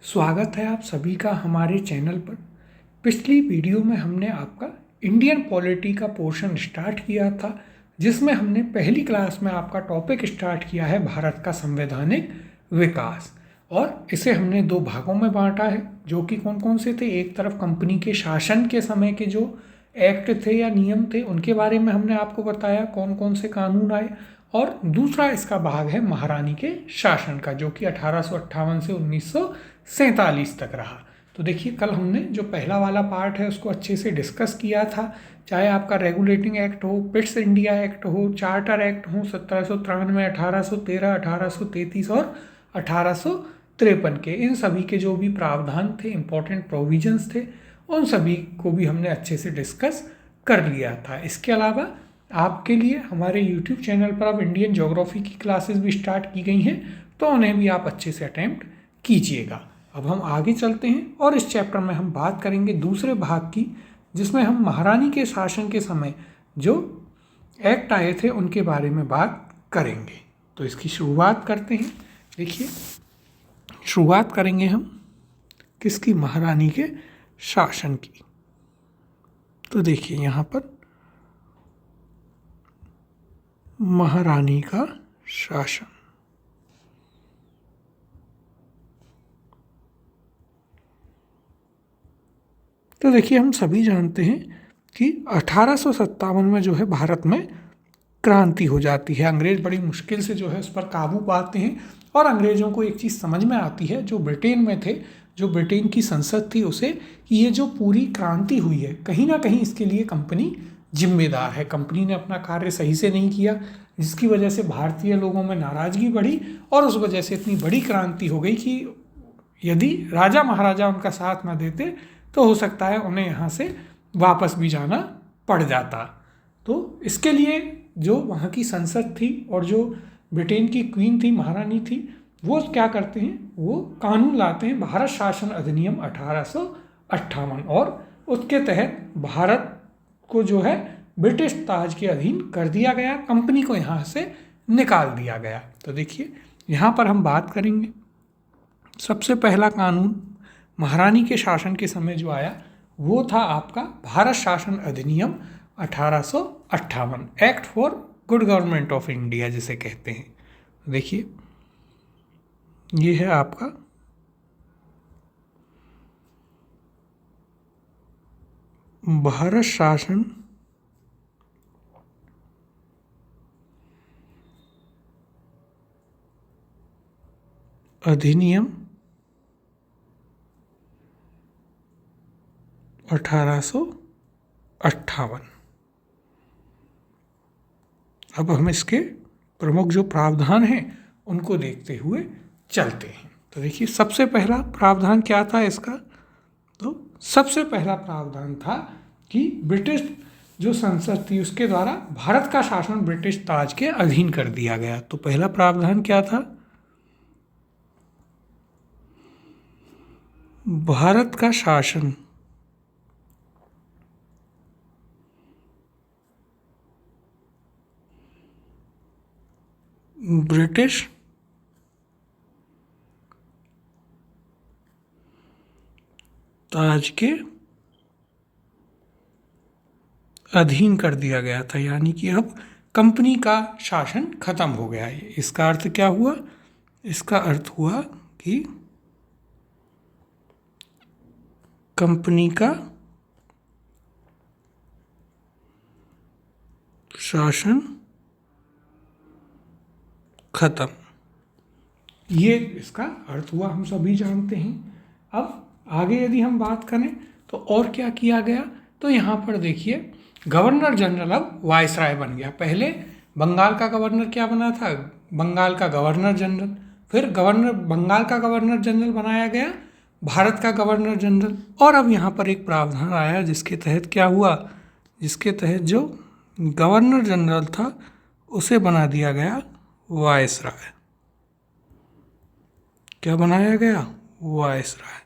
स्वागत है आप सभी का हमारे चैनल पर। पिछली वीडियो में हमने आपका इंडियन पॉलिटी का पोर्शन स्टार्ट किया था, जिसमें हमने पहली क्लास में आपका टॉपिक स्टार्ट किया है भारत का संवैधानिक विकास। और इसे हमने दो भागों में बांटा है, जो कि कौन कौन से थे। एक तरफ कंपनी के शासन के समय के जो एक्ट थे या नियम थे, उनके बारे में हमने आपको बताया कौन कौन से कानून आए। और दूसरा इसका भाग है महारानी के शासन का, जो कि 1858 से 1947 तक रहा। तो देखिए, कल हमने जो पहला वाला पार्ट है उसको अच्छे से डिस्कस किया था। चाहे आपका रेगुलेटिंग एक्ट हो, पिट्स इंडिया एक्ट हो, चार्टर एक्ट हो 1793, 1813, 1833 और 1853 के, इन सभी के जो भी प्रावधान थे, इंपॉर्टेंट प्रोविजंस थे, उन सभी को भी हमने अच्छे से डिस्कस कर लिया था। इसके अलावा आपके लिए हमारे YouTube चैनल पर अब इंडियन ज्योग्राफी की क्लासेस भी स्टार्ट की गई हैं, तो उन्हें भी आप अच्छे से अटेम्प्ट कीजिएगा। अब हम आगे चलते हैं और इस चैप्टर में हम बात करेंगे दूसरे भाग की, जिसमें हम महारानी के शासन के समय जो एक्ट आए थे उनके बारे में बात करेंगे। तो इसकी शुरुआत करते हैं। देखिए, शुरुआत करेंगे हम किसकी? महारानी के शासन की। तो देखिए यहाँ पर महारानी का शासन। तो देखिए, हम सभी जानते हैं कि 1857 में जो है भारत में क्रांति हो जाती है। अंग्रेज बड़ी मुश्किल से जो है उस पर काबू पाते हैं और अंग्रेज़ों को एक चीज़ समझ में आती है, जो ब्रिटेन में थे, जो ब्रिटेन की संसद थी उसे, कि ये जो पूरी क्रांति हुई है कहीं ना कहीं इसके लिए कंपनी जिम्मेदार है। कंपनी ने अपना कार्य सही से नहीं किया, जिसकी वजह से भारतीय लोगों में नाराज़गी बढ़ी और उस वजह से इतनी बड़ी क्रांति हो गई कि यदि राजा महाराजा उनका साथ न देते तो हो सकता है उन्हें यहाँ से वापस भी जाना पड़ जाता। तो इसके लिए जो वहाँ की संसद थी और जो ब्रिटेन की क्वीन थी, महारानी थी, वो क्या करते हैं, वो कानून लाते हैं भारत शासन अधिनियम 1858, और उसके तहत भारत को जो है ब्रिटिश ताज के अधीन कर दिया गया, कंपनी को यहाँ से निकाल दिया गया। तो देखिए, यहाँ पर हम बात करेंगे। सबसे पहला कानून महारानी के शासन के समय जो आया वो था आपका भारत शासन अधिनियम 1858, act for good government of India जिसे कहते हैं। देखिए, ये है आपका भारत शासन अधिनियम 1858। अब हम इसके प्रमुख जो प्रावधान हैं उनको देखते हुए चलते हैं। तो देखिए, सबसे पहला प्रावधान क्या था इसका? तो सबसे पहला प्रावधान था कि ब्रिटिश जो संसद थी उसके द्वारा भारत का शासन ब्रिटिश ताज के अधीन कर दिया गया। तो पहला प्रावधान क्या था? भारत का शासन ब्रिटिश ताज के अधीन कर दिया गया था, यानी कि अब कंपनी का शासन खत्म हो गया है। इसका अर्थ क्या हुआ? इसका अर्थ हुआ कि कंपनी का शासन खत्म, ये इसका अर्थ हुआ, हम सभी जानते हैं। अब आगे यदि हम बात करें तो और क्या किया गया? तो यहाँ पर देखिए, गवर्नर जनरल अब वायसराय बन गया। पहले बंगाल का गवर्नर क्या बना था? बंगाल का गवर्नर जनरल। फिर बंगाल का गवर्नर जनरल बनाया गया भारत का गवर्नर जनरल। और अब यहाँ पर एक प्रावधान आया जिसके तहत क्या हुआ? जिसके तहत जो गवर्नर जनरल था उसे बना दिया गया वायसराय। क्या बनाया गया? वायसराय।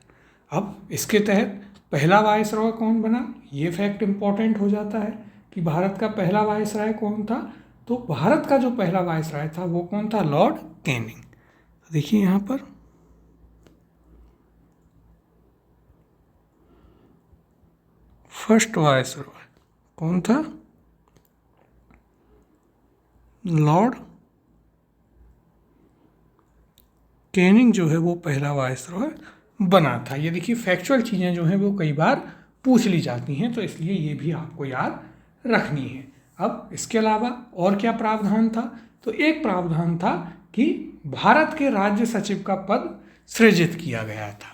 अब इसके तहत पहला वायसराय कौन बना, ये फैक्ट इंपॉर्टेंट हो जाता है कि भारत का पहला वायसराय कौन था। तो भारत का जो पहला वायसराय था वो कौन था? Lord Canning. देखिए यहाँ पर फर्स्ट वायसरॉय कौन था? लॉर्ड कैनिंग जो है वो पहला वायसरॉय बना था। ये देखिए फैक्चुअल चीज़ें जो हैं वो कई बार पूछ ली जाती हैं, तो इसलिए ये भी आपको याद रखनी है। अब इसके अलावा और क्या प्रावधान था? तो एक प्रावधान था कि भारत के राज्य सचिव का पद सृजित किया गया था।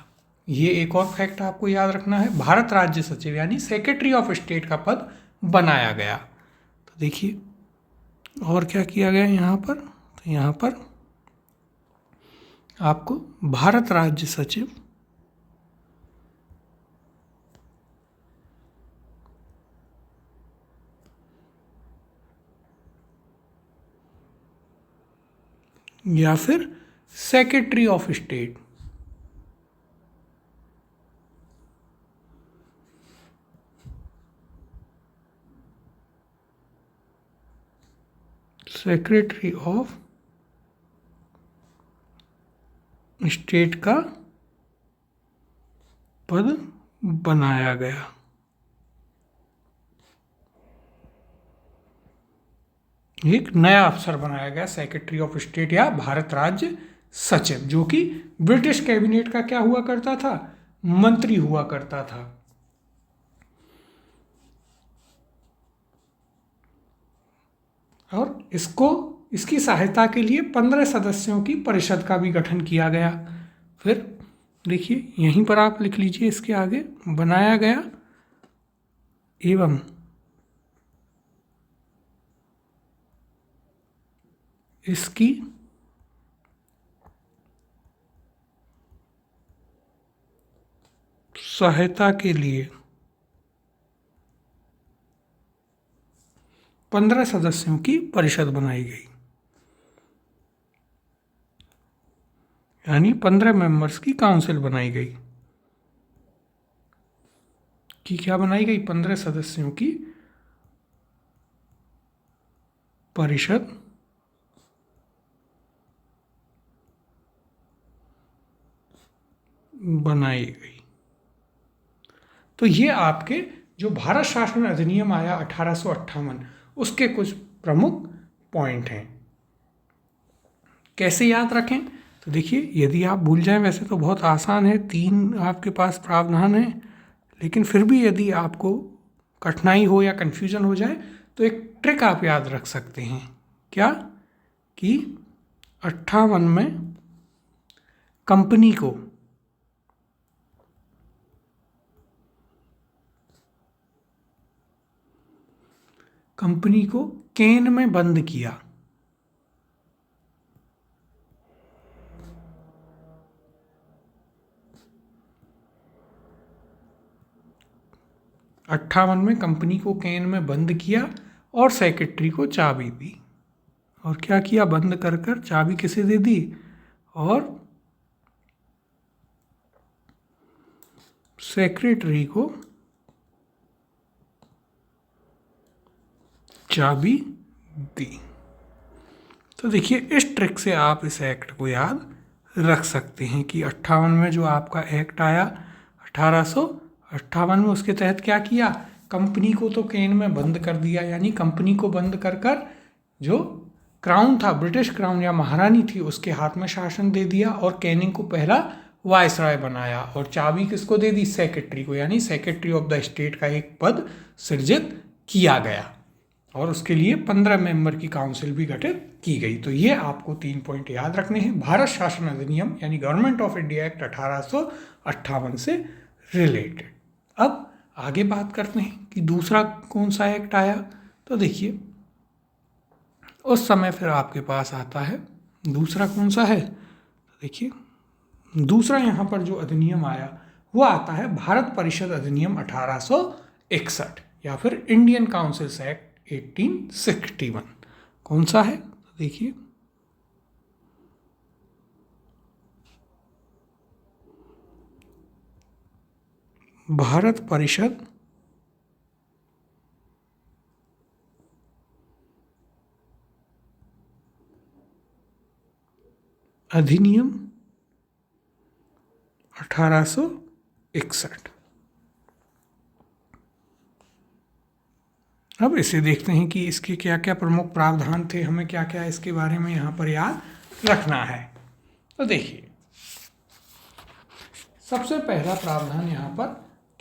ये एक और फैक्ट आपको याद रखना है, भारत राज्य सचिव यानी सेक्रेटरी ऑफ स्टेट का पद बनाया गया। तो देखिए और क्या किया गया यहाँ पर? तो यहाँ पर आपको भारत राज्य सचिव या फिर secretary of state secretary of state का पद बनाया गया। एक नया अफसर बनाया गया सेक्रेटरी ऑफ स्टेट या भारत राज्य सचिव, जो कि ब्रिटिश कैबिनेट का क्या हुआ करता था? मंत्री हुआ करता था। और इसकी सहायता के लिए 15 सदस्यों की परिषद का भी गठन किया गया। फिर देखिए यहीं पर आप लिख लीजिए इसके आगे, बनाया गया एवं इसकी सहायता के लिए 15 सदस्यों की परिषद बनाई गई, यानी 15 मेंबर्स की काउंसिल बनाई गई। कि क्या बनाई गई? 15 सदस्यों की परिषद बनाई गई। तो ये आपके जो भारत शासन अधिनियम आया 1858 उसके कुछ प्रमुख पॉइंट हैं। कैसे याद रखें? तो देखिए यदि आप भूल जाएं, वैसे तो बहुत आसान है, 3 आपके पास प्रावधान है, लेकिन फिर भी यदि आपको कठिनाई हो या कन्फ्यूजन हो जाए तो एक ट्रिक आप याद रख सकते हैं। क्या? कि 58 में कंपनी को केन में बंद किया। अट्ठावन में कंपनी को केन में बंद किया और सेक्रेटरी को चाबी दी। और क्या किया? बंद कर कर चाबी किसे दे दी? और सेक्रेटरी को चाबी दी। तो देखिए इस ट्रिक से आप इस एक्ट को याद रख सकते हैं कि 58 में जो आपका एक्ट आया 1858 में, उसके तहत क्या किया? कंपनी को तो केन में बंद कर दिया, यानी कंपनी को बंद कर कर जो क्राउन था, ब्रिटिश क्राउन या महारानी थी, उसके हाथ में शासन दे दिया और कैनिंग को पहला वायसराय बनाया। और चाबी किसको दे दी? सेक्रेटरी को, यानी सेक्रेटरी ऑफ द स्टेट का एक पद सृजित किया गया और उसके लिए 15 मेंबर की काउंसिल भी गठित की गई। तो ये आपको 3 पॉइंट याद रखने हैं भारत शासन अधिनियम यानी गवर्नमेंट ऑफ इंडिया एक्ट 1858 से रिलेटेड। अब आगे बात करते हैं कि दूसरा कौन सा एक्ट आया। तो देखिए उस समय फिर आपके पास आता है दूसरा कौन सा है। तो देखिए दूसरा यहाँ पर जो अधिनियम आया वो आता है भारत परिषद अधिनियम 1861 या फिर इंडियन काउंसिल्स एक्ट 1861। कौन सा है? तो देखिए भारत परिषद अधिनियम 1861। अब इसे देखते हैं कि इसके क्या क्या प्रमुख प्रावधान थे, हमें क्या क्या इसके बारे में यहाँ पर याद रखना है। तो देखिए, सबसे पहला प्रावधान यहाँ पर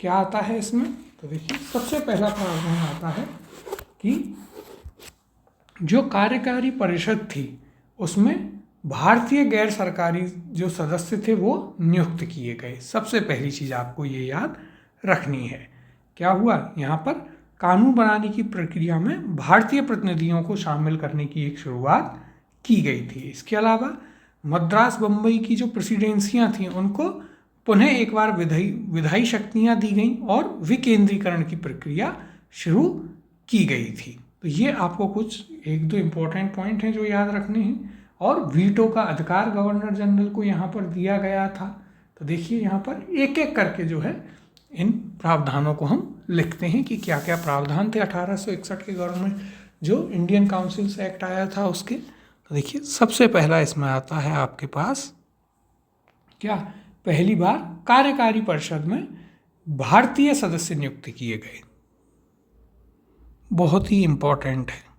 क्या आता है इसमें, तो देखिए सबसे पहला प्रावधान आता है कि जो कार्यकारी परिषद थी उसमें भारतीय गैर सरकारी जो सदस्य थे वो नियुक्त किए गए। सबसे पहली चीज़ आपको ये याद रखनी है। क्या हुआ, यहाँ पर कानून बनाने की प्रक्रिया में भारतीय प्रतिनिधियों को शामिल करने की एक शुरुआत की गई थी। इसके अलावा मद्रास बम्बई की जो प्रेसिडेंसियाँ थीं उनको पुनः एक बार विधायी शक्तियाँ दी गईं और विकेंद्रीकरण की प्रक्रिया शुरू की गई थी। तो ये आपको कुछ एक दो इम्पोर्टेंट पॉइंट हैं जो याद रखने हैं। और वीटो का अधिकार गवर्नर जनरल को यहाँ पर दिया गया था। तो देखिए यहाँ पर एक एक करके जो है इन प्रावधानों को हम लिखते हैं कि क्या क्या प्रावधान थे 1861 के गवर्नमेंट जो इंडियन काउंसिल एक्ट आया था उसके। तो देखिए सबसे पहला इसमें आता है आपके पास क्या, पहली बार कार्यकारी परिषद में भारतीय सदस्य नियुक्त किए गए। बहुत ही इम्पोर्टेंट है।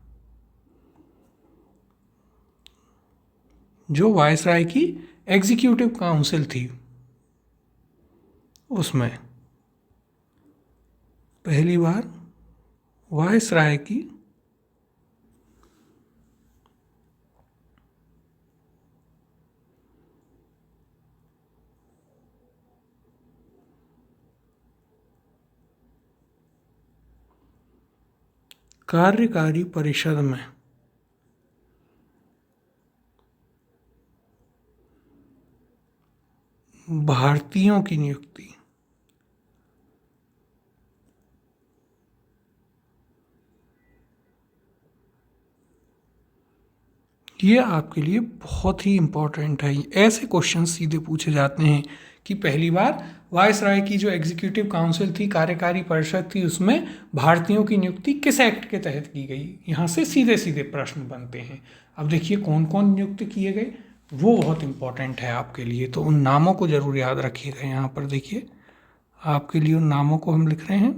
जो वायसराय की एग्जीक्यूटिव काउंसिल थी उसमें पहली बार वायसराय की कार्यकारी परिषद में भारतीयों की नियुक्ति ये आपके लिए बहुत ही इम्पोर्टेंट है। ऐसे क्वेश्चन सीधे पूछे जाते हैं कि पहली बार वायसराय की जो एग्जीक्यूटिव काउंसिल थी, कार्यकारी परिषद थी, उसमें भारतीयों की नियुक्ति किस एक्ट के तहत की गई। यहाँ से सीधे सीधे प्रश्न बनते हैं। अब देखिए कौन कौन नियुक्त किए गए, वो बहुत इम्पोर्टेंट है आपके लिए, तो उन नामों को ज़रूर याद रखिएगा। यहाँ पर देखिए आपके लिए उन नामों को हम लिख रहे हैं,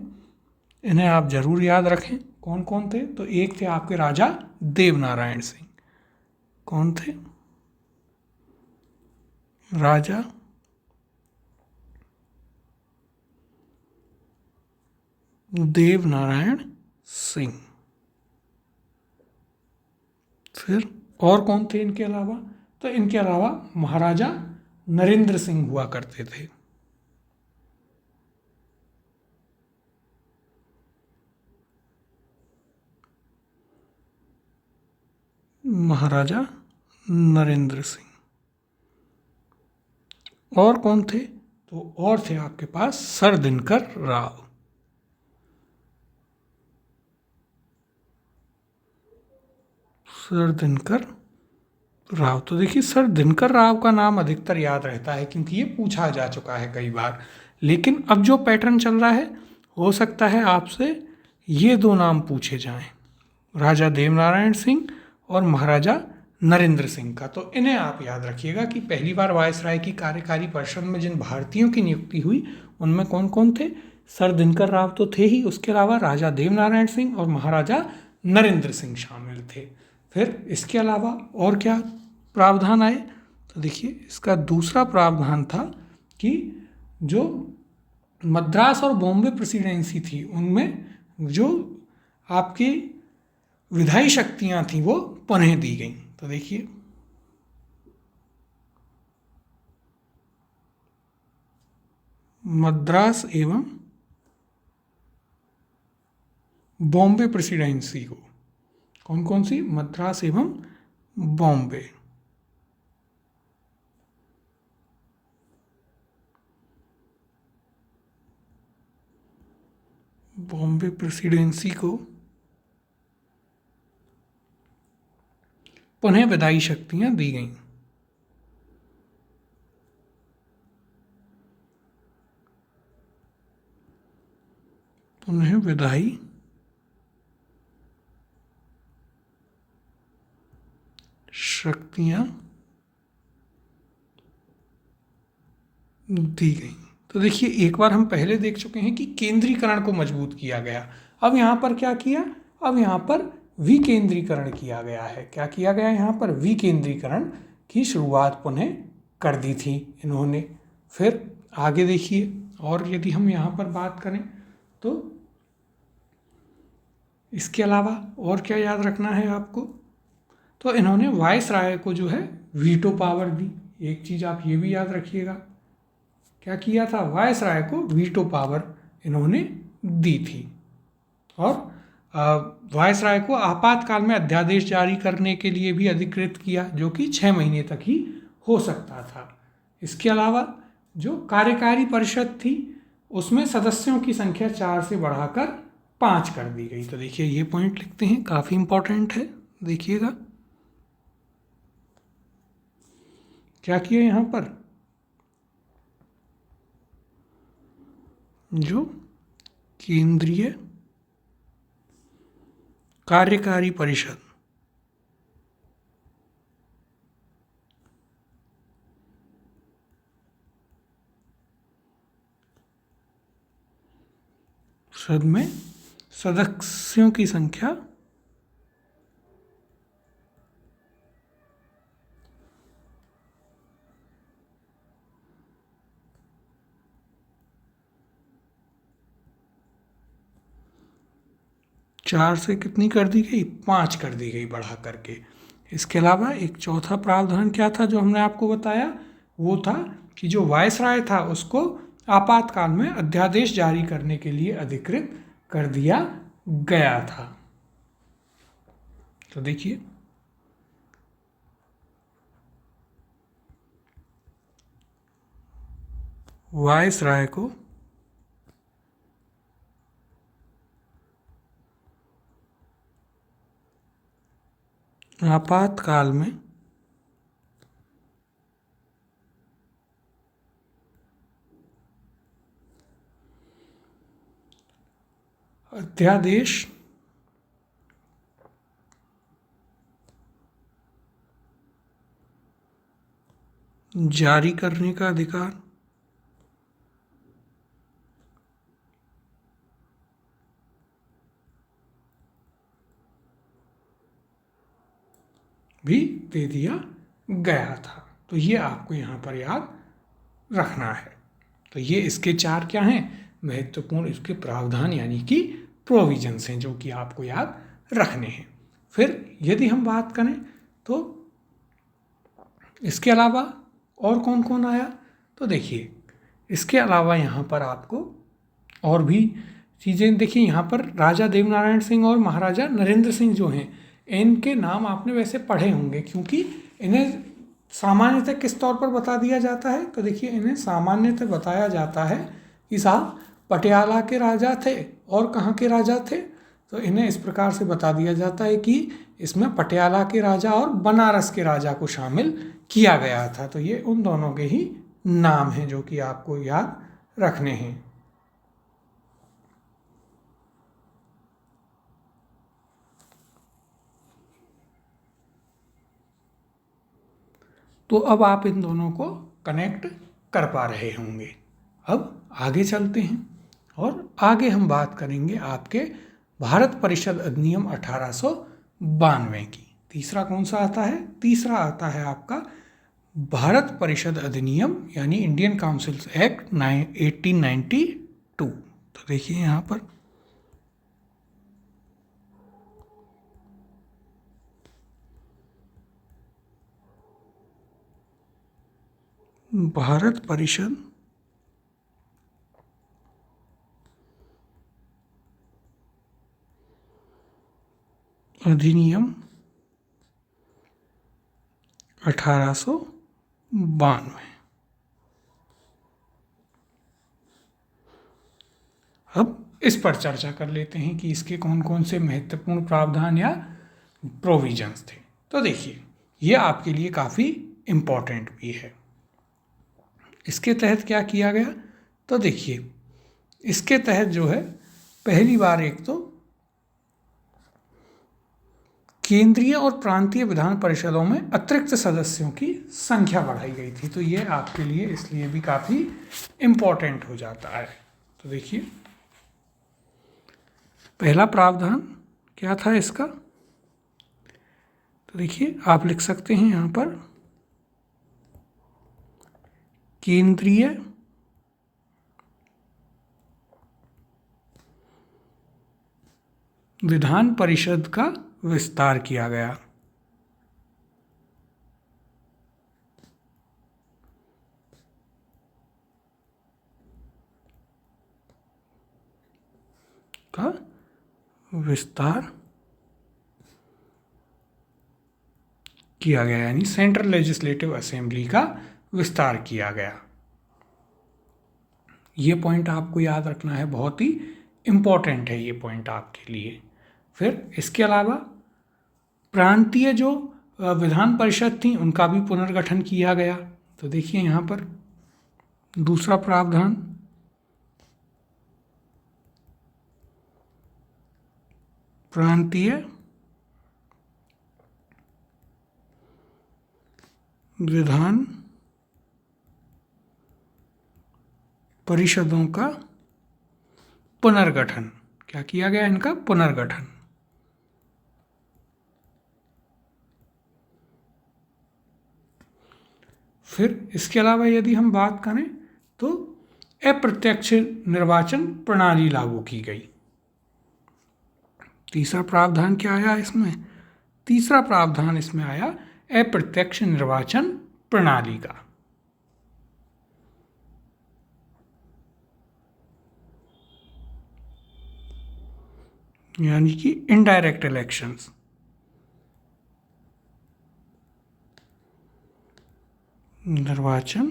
इन्हें आप ज़रूर याद रखें कौन कौन थे। तो एक थे आपके राजा देवनारायण सिंह। कौन थे? राजा देवनारायण सिंह। फिर और कौन थे इनके अलावा, तो इनके अलावा महाराजा नरेंद्र सिंह हुआ करते थे। महाराजा नरेंद्र सिंह। और कौन थे, तो और थे आपके पास सर दिनकर राव। सर दिनकर राव। तो देखिए सर दिनकर राव का नाम अधिकतर याद रहता है क्योंकि ये पूछा जा चुका है कई बार। लेकिन अब जो पैटर्न चल रहा है, हो सकता है आपसे ये दो नाम पूछे जाएं, राजा देवनारायण सिंह और महाराजा नरेंद्र सिंह का। तो इन्हें आप याद रखिएगा कि पहली बार वायसराय की कार्यकारी परिषद में जिन भारतीयों की नियुक्ति हुई उनमें कौन कौन थे। सर दिनकर राव तो थे ही, उसके अलावा राजा देवनारायण सिंह और महाराजा नरेंद्र सिंह शामिल थे। फिर इसके अलावा और क्या प्रावधान आए, तो देखिए इसका दूसरा प्रावधान था कि जो मद्रास और बॉम्बे प्रेसिडेंसी थी उनमें जो आपकी विधायी शक्तियां थीं वो पुनः दी गईं। तो देखिए मद्रास एवं बॉम्बे प्रेसिडेंसी को, कौन कौन सी, मद्रास एवं बॉम्बे। बॉम्बे प्रेसिडेंसी को पुनः विधायी शक्तियां दी गईं। पुनः विधायी शक्तियां दी गई। तो देखिए एक बार हम पहले देख चुके हैं कि केंद्रीकरण को मजबूत किया गया। अब यहाँ पर क्या किया, अब यहाँ पर विकेंद्रीकरण किया गया है। क्या किया गया है? यहाँ पर विकेंद्रीकरण की शुरुआत पुनः कर दी थी इन्होंने। फिर आगे देखिए, और यदि हम यहाँ पर बात करें तो इसके अलावा और क्या याद रखना है आपको? तो इन्होंने वायसराय को जो है वीटो पावर दी। एक चीज़ आप ये भी याद रखिएगा, क्या किया था? वायसराय को वीटो पावर इन्होंने दी थी। और वायसराय को आपातकाल में अध्यादेश जारी करने के लिए भी अधिकृत किया, जो कि 6 महीने तक ही हो सकता था। इसके अलावा जो कार्यकारी परिषद थी उसमें सदस्यों की संख्या 4 से बढ़ाकर 5 कर दी गई। तो देखिए ये पॉइंट लिखते हैं, काफ़ी इम्पोर्टेंट है, देखिएगा क्या किया यहाँ पर। जो केंद्रीय कार्यकारी परिषद में सदस्यों की संख्या 4 से कितनी कर दी गई? 5 कर दी गई बढ़ा करके। इसके अलावा एक चौथा प्रावधान क्या था जो हमने आपको बताया? वो था कि जो वायसराय था उसको आपातकाल में अध्यादेश जारी करने के लिए अधिकृत कर दिया गया था। तो देखिए वायसराय को आपातकाल में अध्यादेश जारी करने का अधिकार भी दे दिया गया था। तो ये आपको यहाँ पर याद रखना है। तो ये इसके 4 क्या हैं? महत्वपूर्ण इसके प्रावधान यानी कि प्रोविजंस हैं जो कि आपको याद रखने हैं। फिर यदि हम बात करें तो इसके अलावा और कौन कौन आया? तो देखिए इसके अलावा यहाँ पर आपको और भी चीज़ें देखिए। यहाँ पर राजा देवनारायण सिंह और महाराजा नरेंद्र सिंह जो हैं, इनके नाम आपने वैसे पढ़े होंगे, क्योंकि इन्हें सामान्यतः किस तौर पर बता दिया जाता है? तो देखिए इन्हें सामान्यतः बताया जाता है कि साहब पटियाला के राजा थे और कहाँ के राजा थे। तो इन्हें इस प्रकार से बता दिया जाता है कि इसमें पटियाला के राजा और बनारस के राजा को शामिल किया गया था। तो ये उन दोनों के ही नाम हैं जो कि आपको याद रखने हैं। तो अब आप इन दोनों को कनेक्ट कर पा रहे होंगे। अब आगे चलते हैं और आगे हम बात करेंगे आपके भारत परिषद अधिनियम 1892 की। तीसरा कौन सा आता है? तीसरा आता है आपका भारत परिषद अधिनियम यानी इंडियन काउंसिल एक्ट 1892। तो देखिए यहाँ पर भारत परिषद अधिनियम 1892। अब इस पर चर्चा कर लेते हैं कि इसके कौन कौन से महत्वपूर्ण प्रावधान या प्रोविजंस थे। तो देखिए ये आपके लिए काफ़ी इम्पोर्टेंट भी है। इसके तहत क्या किया गया? तो देखिए इसके तहत जो है पहली बार एक तो केंद्रीय और प्रांतीय विधान परिषदों में अतिरिक्त सदस्यों की संख्या बढ़ाई गई थी। तो ये आपके लिए इसलिए भी काफ़ी इम्पोर्टेंट हो जाता है। तो देखिए पहला प्रावधान क्या था इसका? तो देखिए आप लिख सकते हैं यहाँ पर केंद्रीय विधान परिषद का विस्तार किया गया। का विस्तार किया गया, यानी सेंट्रल लेजिस्लेटिव असेंबली का विस्तार किया गया। ये पॉइंट आपको याद रखना है, बहुत ही इम्पोर्टेंट है ये पॉइंट आपके लिए। फिर इसके अलावा प्रांतीय जो विधान परिषद थी उनका भी पुनर्गठन किया गया। तो देखिए यहाँ पर दूसरा प्रावधान, प्रांतीय विधान परिषदों का पुनर्गठन। क्या किया गया? इनका पुनर्गठन। फिर इसके अलावा यदि हम बात करें तो अप्रत्यक्ष निर्वाचन प्रणाली लागू की गई। तीसरा प्रावधान क्या आया इसमें? तीसरा प्रावधान इसमें आया अप्रत्यक्ष निर्वाचन प्रणाली का, यानी कि इनडायरेक्ट इलेक्शंस। निर्वाचन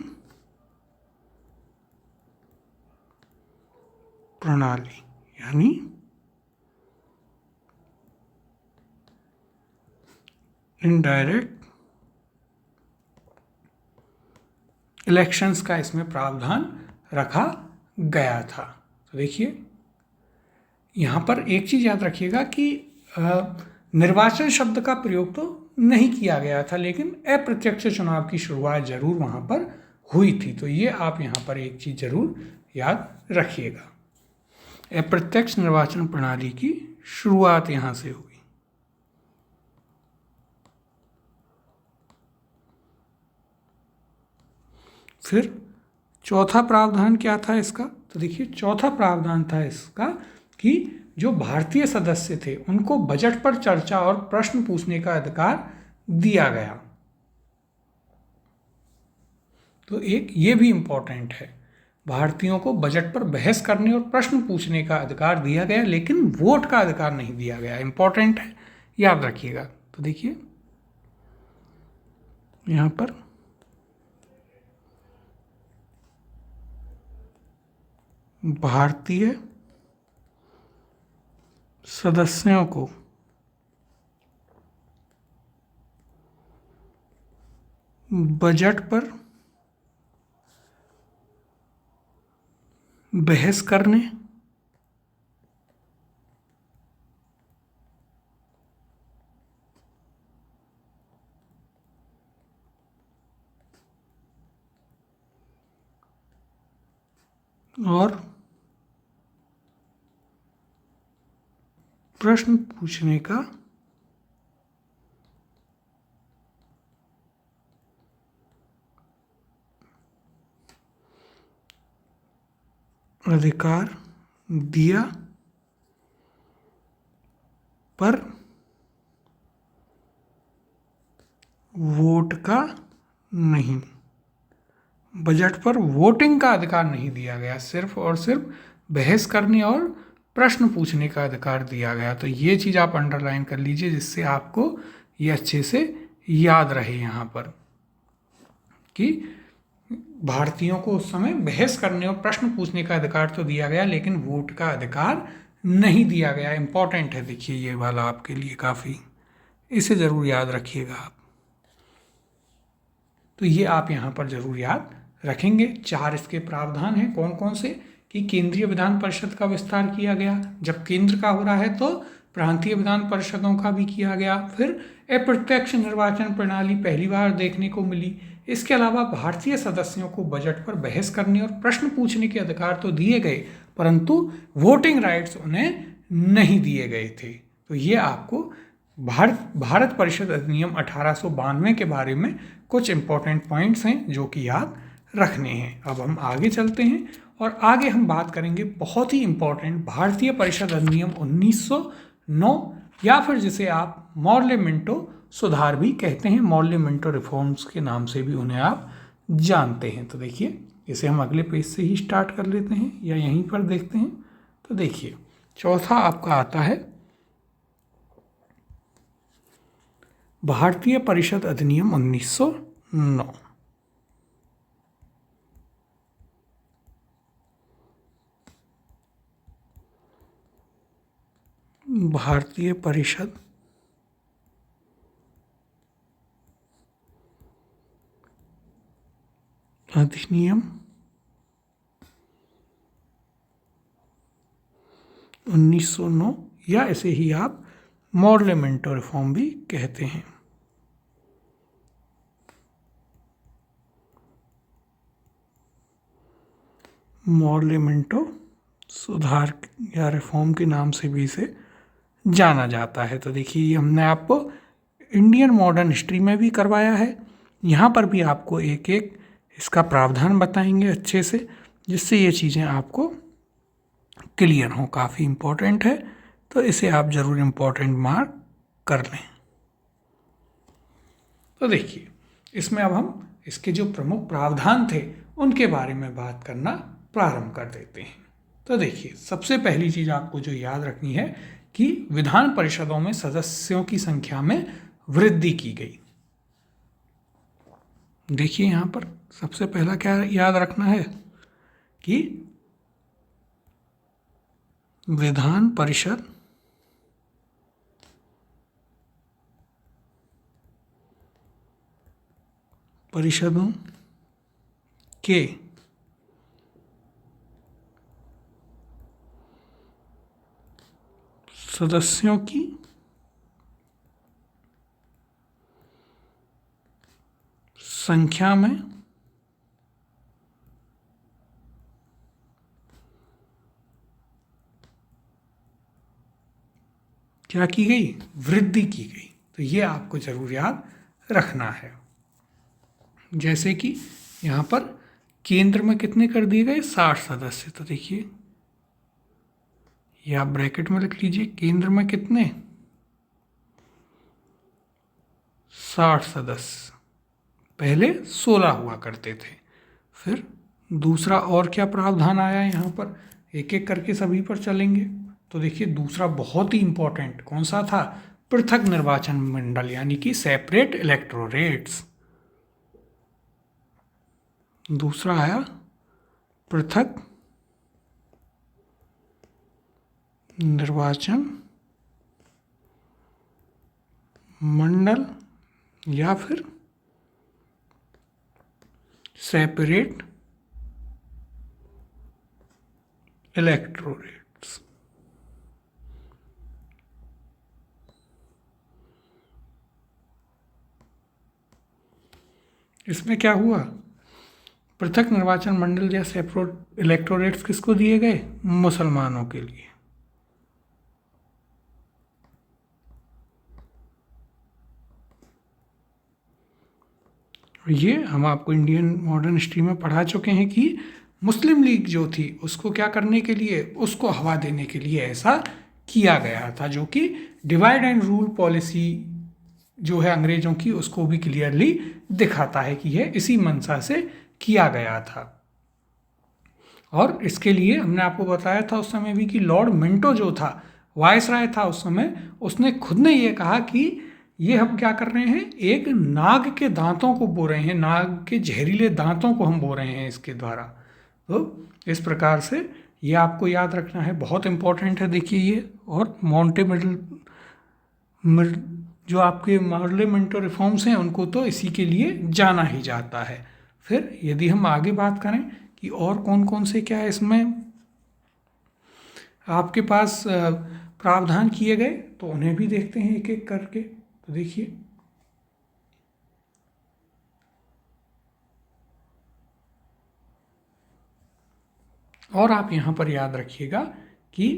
प्रणाली यानी इनडायरेक्ट इलेक्शंस का इसमें प्रावधान रखा गया था। तो देखिए यहाँ पर एक चीज़ याद रखिएगा कि निर्वाचन शब्द का प्रयोग तो नहीं किया गया था, लेकिन अप्रत्यक्ष चुनाव की शुरुआत जरूर वहाँ पर हुई थी। तो ये आप यहाँ पर एक चीज़ जरूर याद रखिएगा, अप्रत्यक्ष निर्वाचन प्रणाली की शुरुआत यहाँ से हुई। फिर चौथा प्रावधान क्या था इसका? तो देखिए चौथा प्रावधान था इसका कि जो भारतीय सदस्य थे उनको बजट पर चर्चा और प्रश्न पूछने का अधिकार दिया गया। तो एक ये भी इम्पोर्टेंट है, भारतीयों को बजट पर बहस करने और प्रश्न पूछने का अधिकार दिया गया, लेकिन वोट का अधिकार नहीं दिया गया। इम्पोर्टेंट है, याद रखिएगा। तो देखिए यहाँ पर भारतीय सदस्यों को बजट पर बहस करने और प्रश्न पूछने का अधिकार दिया, पर वोट का नहीं। बजट पर वोटिंग का अधिकार नहीं दिया गया, सिर्फ और सिर्फ बहस करने और प्रश्न पूछने का अधिकार दिया गया। तो ये चीज़ आप अंडरलाइन कर लीजिए, जिससे आपको ये अच्छे से याद रहे यहाँ पर कि भारतीयों को उस समय बहस करने और प्रश्न पूछने का अधिकार तो दिया गया, लेकिन वोट का अधिकार नहीं दिया गया। इम्पॉर्टेंट है, देखिए ये वाला आपके लिए काफ़ी, इसे ज़रूर याद रखिएगा आप। तो ये आप यहाँ पर ज़रूर याद रखेंगे। 4 इसके प्रावधान हैं, कौन कौन से? कि केंद्रीय विधान परिषद का विस्तार किया गया, जब केंद्र का हो रहा है तो प्रांतीय विधान परिषदों का भी किया गया। फिर अप्रत्यक्ष निर्वाचन प्रणाली पहली बार देखने को मिली। इसके अलावा भारतीय सदस्यों को बजट पर बहस करने और प्रश्न पूछने के अधिकार तो दिए गए, परंतु वोटिंग राइट्स उन्हें नहीं दिए गए थे। तो ये आपको भारत परिषद अधिनियम 1892 के बारे में कुछ इम्पोर्टेंट पॉइंट्स हैं जो कि याद रखने हैं। अब हम आगे चलते हैं और आगे हम बात करेंगे बहुत ही इम्पोर्टेंट भारतीय परिषद अधिनियम 1909 या फिर जिसे आप मॉर्ले मिंटो सुधार भी कहते हैं, मॉर्ले मिंटो रिफॉर्म्स के नाम से भी उन्हें आप जानते हैं। तो देखिए, इसे हम अगले पेज से ही स्टार्ट कर लेते हैं या यहीं पर देखते हैं। तो देखिए, चौथा आपका आता है भारतीय परिषद अधिनियम 1909। भारतीय परिषद अधिनियम 1909 या इसे ही आप मॉर्ले मिंटो रिफॉर्म भी कहते हैं। मॉर्ले मिंटो सुधार या रिफॉर्म के नाम से भी इसे जाना जाता है। तो देखिए, ये हमने आपको इंडियन मॉडर्न हिस्ट्री में भी करवाया है। यहाँ पर भी आपको एक एक इसका प्रावधान बताएंगे अच्छे से, जिससे ये चीज़ें आपको क्लियर हों। काफ़ी इम्पोर्टेंट है, तो इसे आप ज़रूर इम्पोर्टेंट मार्क कर लें। तो देखिए, इसमें अब हम इसके जो प्रमुख प्रावधान थे उनके बारे में बात करना प्रारंभ कर देते हैं। तो देखिए, सबसे पहली चीज़ आपको जो याद रखनी है कि विधान परिषदों में सदस्यों की संख्या में वृद्धि की गई। देखिए, यहाँ पर सबसे पहला क्या याद रखना है कि विधान परिषद परिषदों के सदस्यों की संख्या में क्या की गई? वृद्धि की गई। तो ये आपको जरूर याद रखना है। जैसे कि यहाँ पर केंद्र में कितने कर दिए गए? 60 सदस्य। तो देखिए, ये आप ब्रैकेट में लिख लीजिए, केंद्र में कितने? 60 सदस्य। पहले 16 हुआ करते थे। फिर दूसरा और क्या प्रावधान आया यहाँ पर? एक एक करके सभी पर चलेंगे। तो देखिए, दूसरा बहुत ही इंपॉर्टेंट कौन सा था? पृथक निर्वाचन मंडल, यानी कि सेपरेट इलेक्टोरेट्स। दूसरा आया पृथक निर्वाचन मंडल या फिर सेपरेट इलेक्टोरेट्स। इसमें क्या हुआ? पृथक निर्वाचन मंडल या सेपरेट इलेक्टोरेट्स किसको दिए गए? मुसलमानों के लिए। ये हम आपको इंडियन मॉडर्न हिस्ट्री में पढ़ा चुके हैं कि मुस्लिम लीग जो थी उसको क्या करने के लिए, उसको हवा देने के लिए ऐसा किया गया था, जो कि डिवाइड एंड रूल पॉलिसी जो है अंग्रेजों की, उसको भी क्लियरली दिखाता है कि यह इसी मंशा से किया गया था। और इसके लिए हमने आपको बताया था उस समय भी कि लॉर्ड मिंटो जो था, वायसराय था उस समय, उसने खुद ने ये कहा कि ये हम क्या कर रहे हैं, एक नाग के दांतों को बो रहे हैं, नाग के जहरीले दांतों को हम बो रहे हैं इसके द्वारा। तो इस प्रकार से ये आपको याद रखना है, बहुत इंपॉर्टेंट है। देखिए ये, और मॉन्टे जो आपके मॉर्ले मिंटो रिफॉर्म्स हैं उनको तो इसी के लिए जाना ही जाता है। फिर यदि हम आगे बात करें कि और कौन कौन से क्या है इसमें आपके पास प्रावधान किए गए, तो उन्हें भी देखते हैं एक एक करके। तो देखिए, और आप यहाँ पर याद रखिएगा कि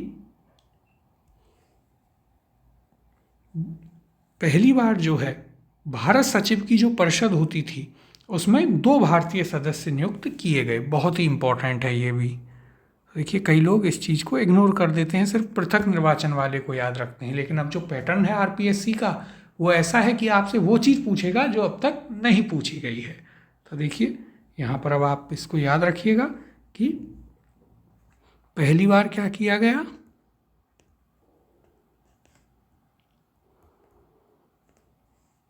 पहली बार जो है भारत सचिव की जो परिषद होती थी उसमें 2 भारतीय सदस्य नियुक्त किए गए। बहुत ही इम्पोर्टेंट है ये भी। देखिए कई लोग इस चीज़ को इग्नोर कर देते हैं, सिर्फ पृथक निर्वाचन वाले को याद रखते हैं, लेकिन अब जो पैटर्न है आरपीएससी का वो ऐसा है कि आपसे वो चीज़ पूछेगा जो अब तक नहीं पूछी गई है। तो देखिए यहाँ पर अब आप इसको याद रखिएगा कि पहली बार क्या किया गया,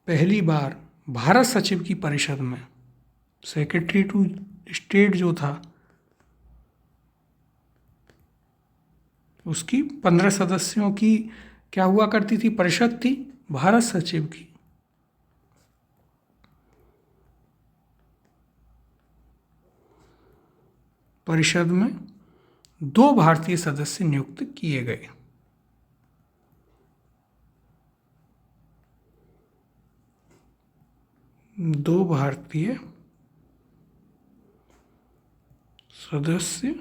पहली बार भारत सचिव की परिषद में सेक्रेटरी टू स्टेट जो था उसकी 15 सदस्यों की क्या हुआ करती थी, परिषद थी भारत सचिव की। परिषद में 2 भारतीय सदस्य नियुक्त किए गए। दो भारतीय सदस्य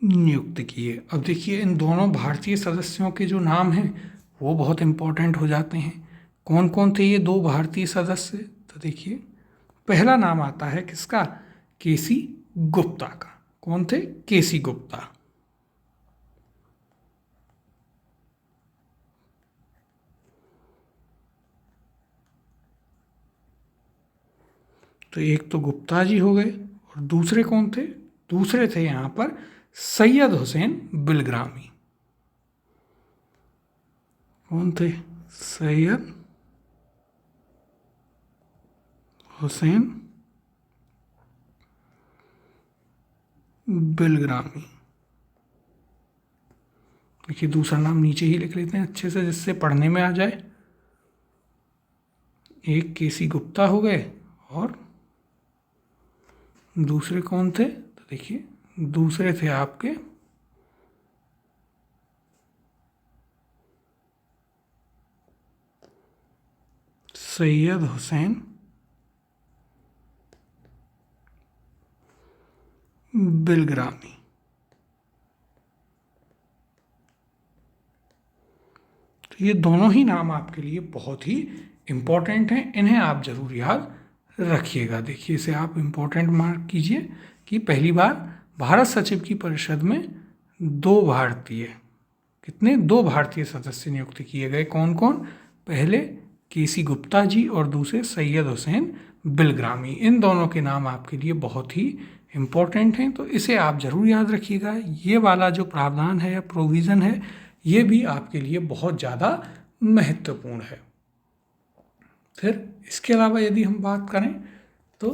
नियुक्त किए। अब देखिए इन दोनों भारतीय सदस्यों के जो नाम हैं वो बहुत इम्पोर्टेंट हो जाते हैं। कौन कौन थे ये 2 भारतीय सदस्य? तो देखिए पहला नाम आता है किसका, केसी गुप्ता का। कौन थे? केसी गुप्ता। तो एक तो गुप्ता जी हो गए और दूसरे कौन थे? दूसरे थे यहाँ पर सैयद हुसैन बिलग्रामी। कौन थे? सैयद हुसैन बिलग्रामी। देखिए दूसरा नाम नीचे ही लिख लेते हैं अच्छे से जिससे पढ़ने में आ जाए। एक केसी गुप्ता हो गए और दूसरे कौन थे? तो देखिए दूसरे थे आपके सैयद हुसैन बिलग्रामी। तो ये दोनों ही नाम आपके लिए बहुत ही इम्पोर्टेंट हैं, इन्हें आप जरूर याद रखिएगा। देखिए इसे आप इम्पोर्टेंट मार्क कीजिए कि पहली बार भारत सचिव की परिषद में 2 भारतीय, कितने? 2 भारतीय सदस्य नियुक्त किए गए। कौन कौन? पहले केसी गुप्ता जी और दूसरे सैयद हुसैन बिलग्रामी। इन दोनों के नाम आपके लिए बहुत ही इम्पोर्टेंट हैं, तो इसे आप ज़रूर याद रखिएगा। ये वाला जो प्रावधान है या प्रोविज़न है ये भी आपके लिए बहुत ज़्यादा महत्वपूर्ण है। फिर इसके अलावा यदि हम बात करें तो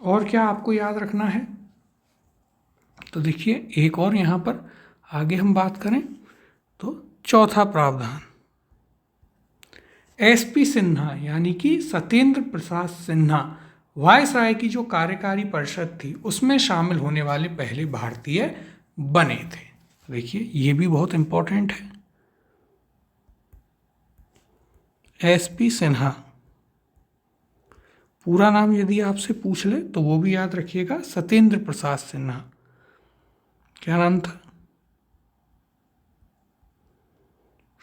और क्या आपको याद रखना है? तो देखिए एक और यहाँ पर आगे हम बात करें तो चौथा प्रावधान, एसपी सिन्हा यानी कि सत्येंद्र प्रसाद सिन्हा वायसराय की जो कार्यकारी परिषद थी उसमें शामिल होने वाले पहले भारतीय बने थे। देखिए ये भी बहुत इंपॉर्टेंट है। एसपी सिन्हा, पूरा नाम यदि आपसे पूछ ले तो वो भी याद रखिएगा, सत्येंद्र प्रसाद सिन्हा। क्या नाम था?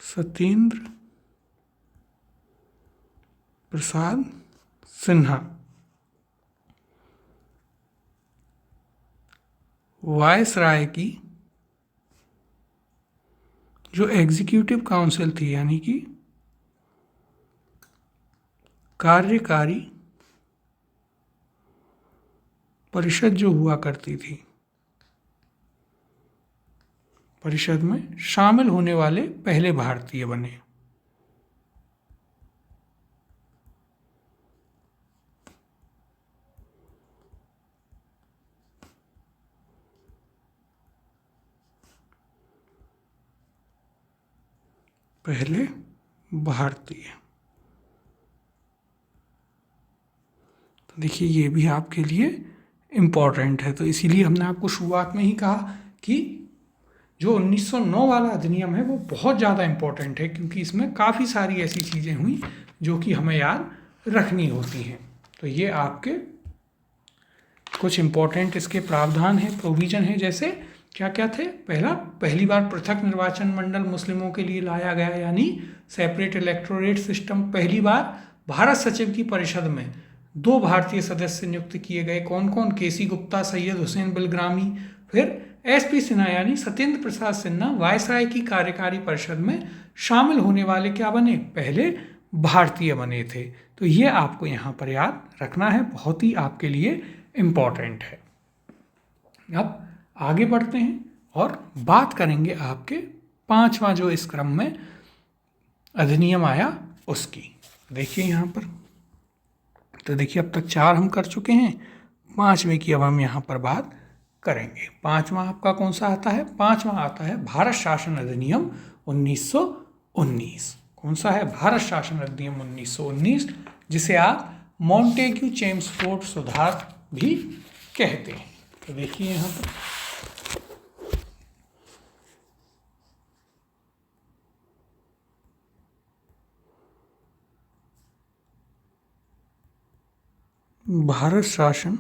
सत्येंद्र प्रसाद सिन्हा। वायसराय की जो एग्जीक्यूटिव काउंसिल थी यानी कि कार्यकारी परिषद जो हुआ करती थी, परिषद में शामिल होने वाले पहले भारतीय बने। पहले भारतीय। तो देखिए ये भी आपके लिए इम्पॉर्टेंट है, तो इसीलिए हमने आपको शुरुआत में ही कहा कि जो 1909 वाला अधिनियम है वो बहुत ज़्यादा इम्पोर्टेंट है, क्योंकि इसमें काफ़ी सारी ऐसी चीज़ें हुई जो कि हमें याद रखनी होती हैं। तो ये आपके कुछ इम्पोर्टेंट इसके प्रावधान हैं, प्रोविज़न हैं, जैसे क्या क्या थे? पहली बार पृथक निर्वाचन मंडल मुस्लिमों के लिए लाया गया, यानी सेपरेट इलेक्टोरेट सिस्टम। पहली बार भारत सचिव की परिषद में 2 भारतीय सदस्य नियुक्त किए गए। कौन कौन? केसी गुप्ता, सैयद हुसैन बिलग्रामी। फिर एसपी सिन्हा यानी सत्येंद्र प्रसाद सिन्हा वायसराय की कार्यकारी परिषद में शामिल होने वाले क्या बने? पहले भारतीय बने थे। तो ये आपको यहाँ पर याद रखना है, बहुत ही आपके लिए इम्पॉर्टेंट है। अब आगे बढ़ते हैं और बात करेंगे आपके 5वां जो इस क्रम में अधिनियम आया उसकी। देखिए यहाँ पर, तो देखिए अब तक 4 हम कर चुके हैं, 5वें की अब हम यहाँ पर बात करेंगे। 5वां आपका कौन सा आता है? 5वां आता है भारत शासन अधिनियम 1919। कौन सा है? भारत शासन अधिनियम 1919, जिसे आप मॉन्टेग्यू चेम्सफोर्ड सुधार भी कहते हैं। तो देखिए यहाँ पर भारत शासन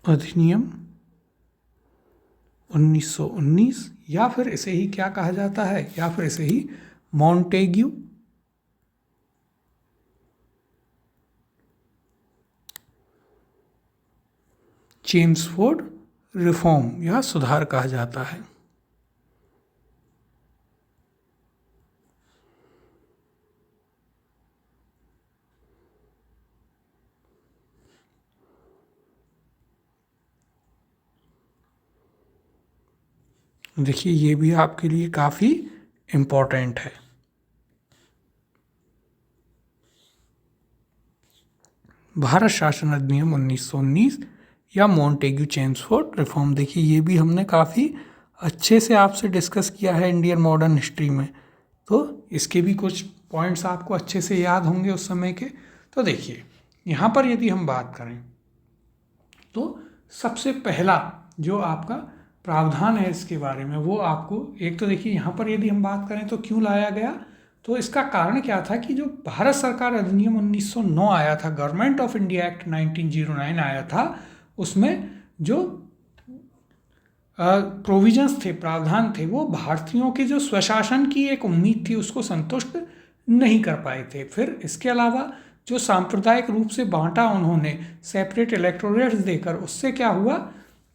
अधिनियम 1919, या फिर इसे ही क्या कहा जाता है? या फिर इसे ही मॉन्टेग्यू चेम्सफोर्ड रिफॉर्म या सुधार कहा जाता है। देखिए ये भी आपके लिए काफ़ी इम्पोर्टेंट है। भारत शासन अधिनियम 1919 या मॉन्टेग्यू चेम्सफोर्ड रिफॉर्म, देखिए ये भी हमने काफ़ी अच्छे से आपसे डिस्कस किया है इंडियन मॉडर्न हिस्ट्री में, तो इसके भी कुछ पॉइंट्स आपको अच्छे से याद होंगे उस समय के। तो देखिए यहाँ पर यदि हम बात करें तो सबसे पहला जो आपका प्रावधान है इसके बारे में, वो आपको एक तो देखिए यहाँ पर यदि हम बात करें तो क्यों लाया गया, तो इसका कारण क्या था कि जो भारत सरकार अधिनियम 1909 आया था, गवर्नमेंट ऑफ इंडिया एक्ट 1909 आया था, उसमें जो प्रोविजंस थे, प्रावधान थे, वो भारतीयों के जो स्वशासन की एक उम्मीद थी उसको संतुष्ट नहीं कर पाए थे। फिर इसके अलावा जो सांप्रदायिक रूप से बांटा उन्होंने सेपरेट इलेक्टोरेट्स देकर, उससे क्या हुआ,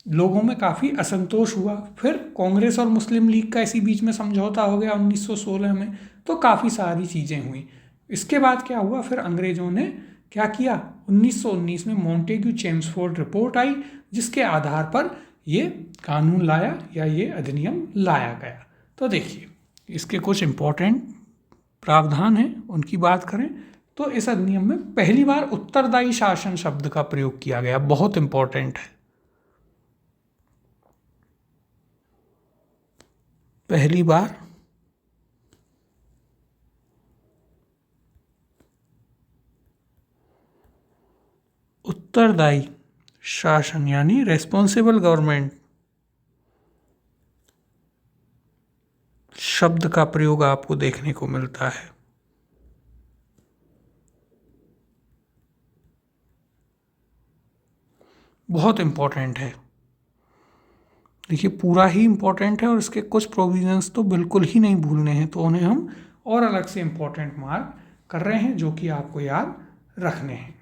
लोगों में काफ़ी असंतोष हुआ। फिर कांग्रेस और मुस्लिम लीग का इसी बीच में समझौता हो गया 1916 में, तो काफ़ी सारी चीज़ें हुई। इसके बाद क्या हुआ, फिर अंग्रेज़ों ने क्या किया, 1919 में मॉन्टेग्यू चेम्सफोर्ड रिपोर्ट आई, जिसके आधार पर ये कानून लाया या ये अधिनियम लाया गया। तो देखिए इसके कुछ इम्पोर्टेंट प्रावधान हैं, उनकी बात करें तो इस अधिनियम में पहली बार उत्तरदायी शासन शब्द का प्रयोग किया गया, बहुत इम्पोर्टेंट है। पहली बार उत्तरदायी शासन यानी रेस्पॉन्सिबल गवर्नमेंट शब्द का प्रयोग आपको देखने को मिलता है। बहुत इम्पोर्टेंट है, देखिए पूरा ही इम्पोर्टेंट है और इसके कुछ प्रोविजंस तो बिल्कुल ही नहीं भूलने हैं, तो उन्हें हम और अलग से इम्पोर्टेंट मार्क कर रहे हैं जो कि आपको याद रखने हैं।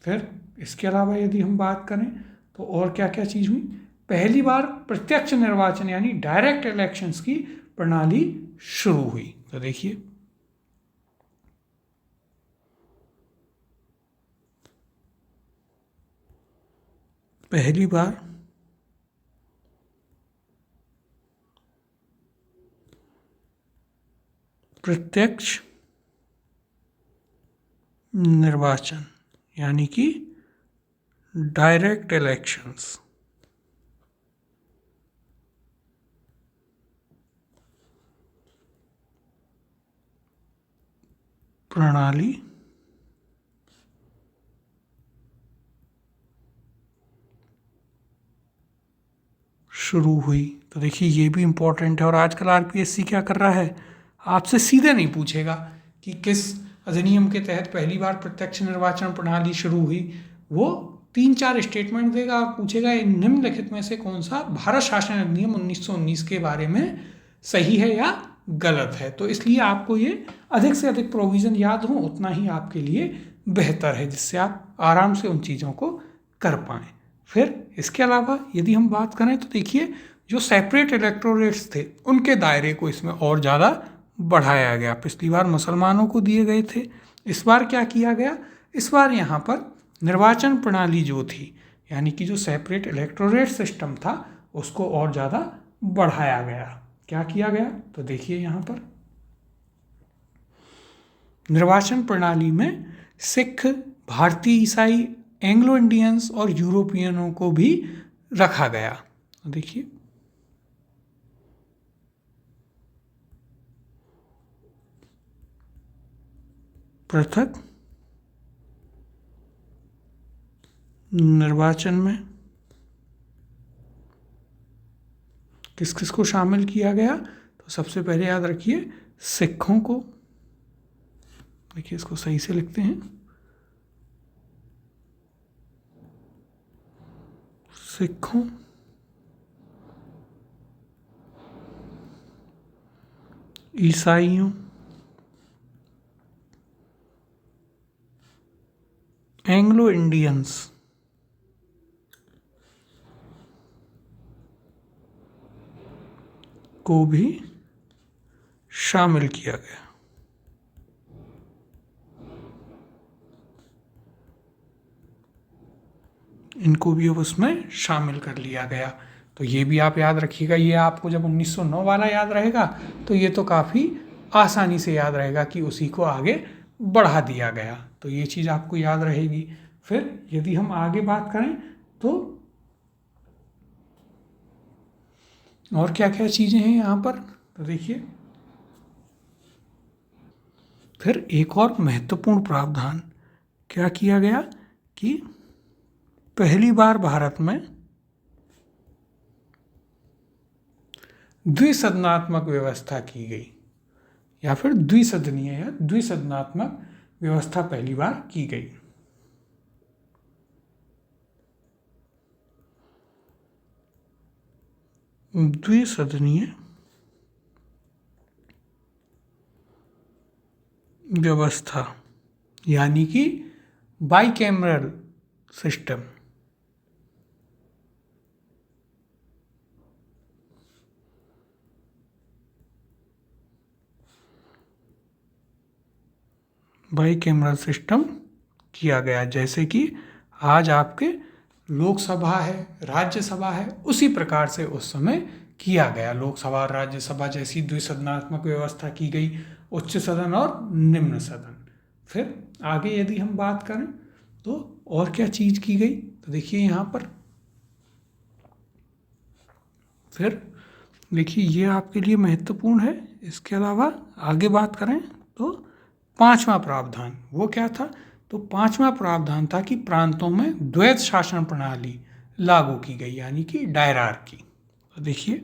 फिर इसके अलावा यदि हम बात करें तो और क्या क्या चीज़ हुई, पहली बार प्रत्यक्ष निर्वाचन यानी डायरेक्ट इलेक्शंस की प्रणाली शुरू हुई। तो देखिए पहली बार प्रत्यक्ष निर्वाचन यानी कि डायरेक्ट इलेक्शंस प्रणाली शुरू हुई। तो देखिए ये भी इम्पोर्टेंट है, और आजकल आरपीएससी क्या कर रहा है, आपसे सीधे नहीं पूछेगा कि किस अधिनियम के तहत पहली बार प्रत्यक्ष निर्वाचन प्रणाली शुरू हुई, वो 3-4 स्टेटमेंट देगा और पूछेगा निम्नलिखित में से कौन सा भारत शासन अधिनियम 1919 के बारे में सही है या गलत है। तो इसलिए आपको ये अधिक से अधिक प्रोविज़न याद हो उतना ही आपके लिए बेहतर है, जिससे आप आराम से उन चीज़ों को कर पाएँ। फिर इसके अलावा यदि हम बात करें तो देखिए जो सेपरेट इलेक्टोरेट्स थे उनके दायरे को इसमें और ज़्यादा बढ़ाया गया। पिछली बार मुसलमानों को दिए गए थे, इस बार क्या किया गया, इस बार यहाँ पर निर्वाचन प्रणाली जो थी यानी कि जो सेपरेट इलेक्टोरेट सिस्टम था उसको और ज़्यादा बढ़ाया गया। क्या किया गया तो देखिए यहाँ पर निर्वाचन प्रणाली में सिख, भारतीय ईसाई, एंग्लो इंडियंस और यूरोपियनों को भी रखा गया। देखिए पृथक निर्वाचन में किस किस को शामिल किया गया, तो सबसे पहले याद रखिए सिखों को, देखिए इसको सही से लिखते हैं, सिखों, ईसाइयों, एंग्लो इंडियंस को भी शामिल किया गया। इनको भी अब उसमें शामिल कर लिया गया। तो ये भी आप याद रखिएगा, ये आपको जब 1909 वाला याद रहेगा तो ये तो काफ़ी आसानी से याद रहेगा कि उसी को आगे बढ़ा दिया गया, तो ये चीज़ आपको याद रहेगी। फिर यदि हम आगे बात करें तो और क्या क्या चीज़ें हैं यहाँ पर, तो देखिए फिर एक और महत्वपूर्ण प्रावधान क्या किया गया कि पहली बार भारत में द्विसदनात्मक व्यवस्था की गई, या फिर द्विसदनीय या द्विसदनात्मक व्यवस्था पहली बार की गई। द्विसदनीय व्यवस्था यानी कि बाइकैमरल सिस्टम। बाइकैमरल सिस्टम किया गया, जैसे कि आज आपके लोकसभा है, राज्यसभा है, उसी प्रकार से उस समय किया गया। लोकसभा और राज्यसभा जैसी द्विसदनात्मक व्यवस्था की गई, उच्च सदन और निम्न सदन। फिर आगे यदि हम बात करें तो और क्या चीज़ की गई, तो देखिए यहाँ पर फिर देखिए ये आपके लिए महत्वपूर्ण है। इसके अलावा आगे बात करें तो पांचवा प्रावधान वो क्या था, तो पांचवा प्रावधान था कि प्रांतों में द्वैत शासन प्रणाली लागू की गई यानी कि डायरार्की। तो देखिए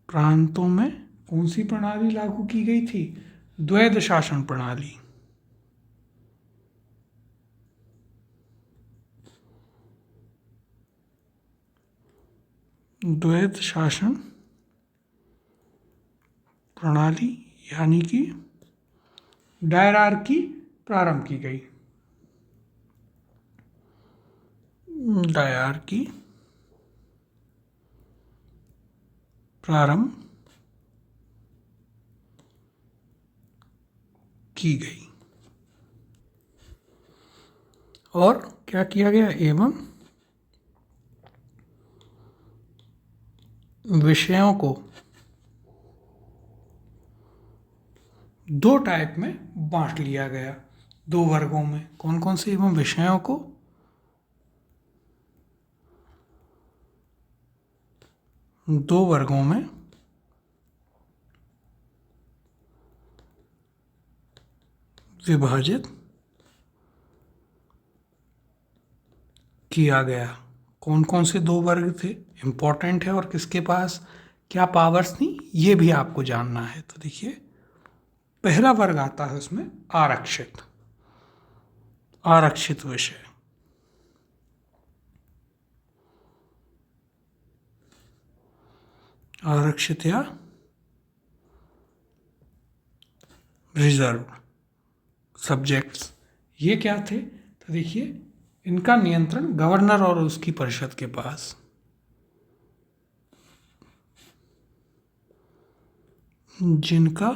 प्रांतों में कौन सी प्रणाली लागू की गई थी, द्वैत शासन प्रणाली। द्वैत शासन प्रणाली यानी कि डायरार्की प्रारंभ की गई। डायरार्की प्रारंभ की गई और क्या किया गया, एवं विषयों को दो टाइप में बांट लिया गया, दो वर्गों में। कौन कौन से एवं विषयों को, दो वर्गों में विभाजित किया गया। कौन कौन से दो वर्ग थे, इम्पोर्टेंट है और किसके पास क्या पावर्स थी ये भी आपको जानना है। तो देखिए पहला वर्ग आता है उसमें आरक्षित, आरक्षित विषय। आरक्षित या रिजर्व सब्जेक्ट्स ये क्या थे। तो देखिए इनका नियंत्रण गवर्नर और उसकी परिषद के पास, जिनका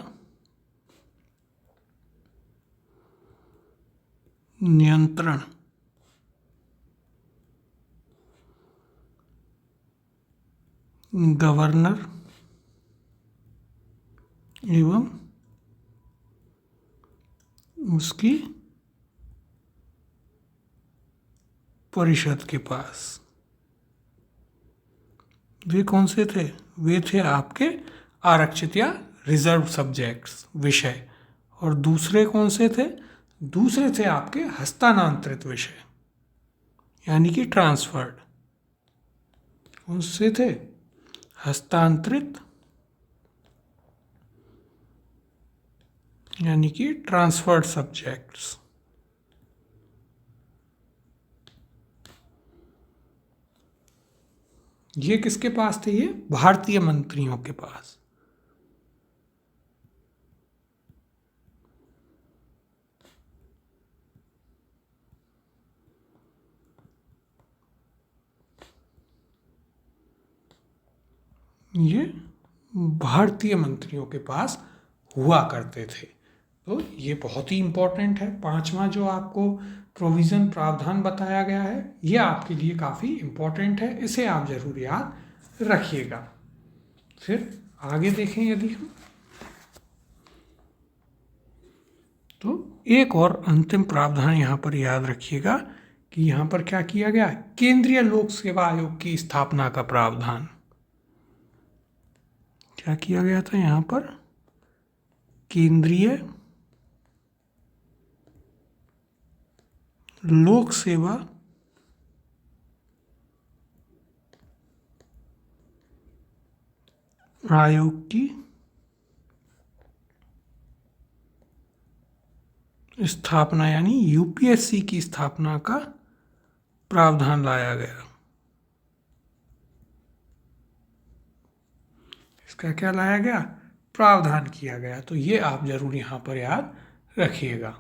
नियंत्रण गवर्नर एवं उसकी परिषद के पास। वे कौन से थे, वे थे आपके आरक्षित या रिजर्व सब्जेक्ट्स विषय। और दूसरे कौन से थे, दूसरे थे आपके हस्तांतरित विषय यानी कि ट्रांसफर्ड। कौन से थे, हस्तांतरित यानी कि ट्रांसफर्ड सब्जेक्ट्स। ये किसके पास थे, ये भारतीय मंत्रियों के पास। ये भारतीय मंत्रियों के पास हुआ करते थे। तो ये बहुत ही इम्पोर्टेंट है। पांचवा जो आपको प्रोविज़न प्रावधान बताया गया है ये आपके लिए काफ़ी इम्पोर्टेंट है, इसे आप ज़रूर याद रखिएगा। फिर आगे देखें यदि हम, तो एक और अंतिम प्रावधान यहाँ पर याद रखिएगा कि यहाँ पर क्या किया गया, केंद्रीय लोक सेवा आयोग की स्थापना का प्रावधान। क्या किया गया था यहाँ पर, केंद्रीय लोक सेवा आयोग की स्थापना यानी यूपीएससी की स्थापना का प्रावधान लाया गया। इसका क्या लाया गया, प्रावधान किया गया। तो ये आप जरूर यहाँ पर याद रखिएगा,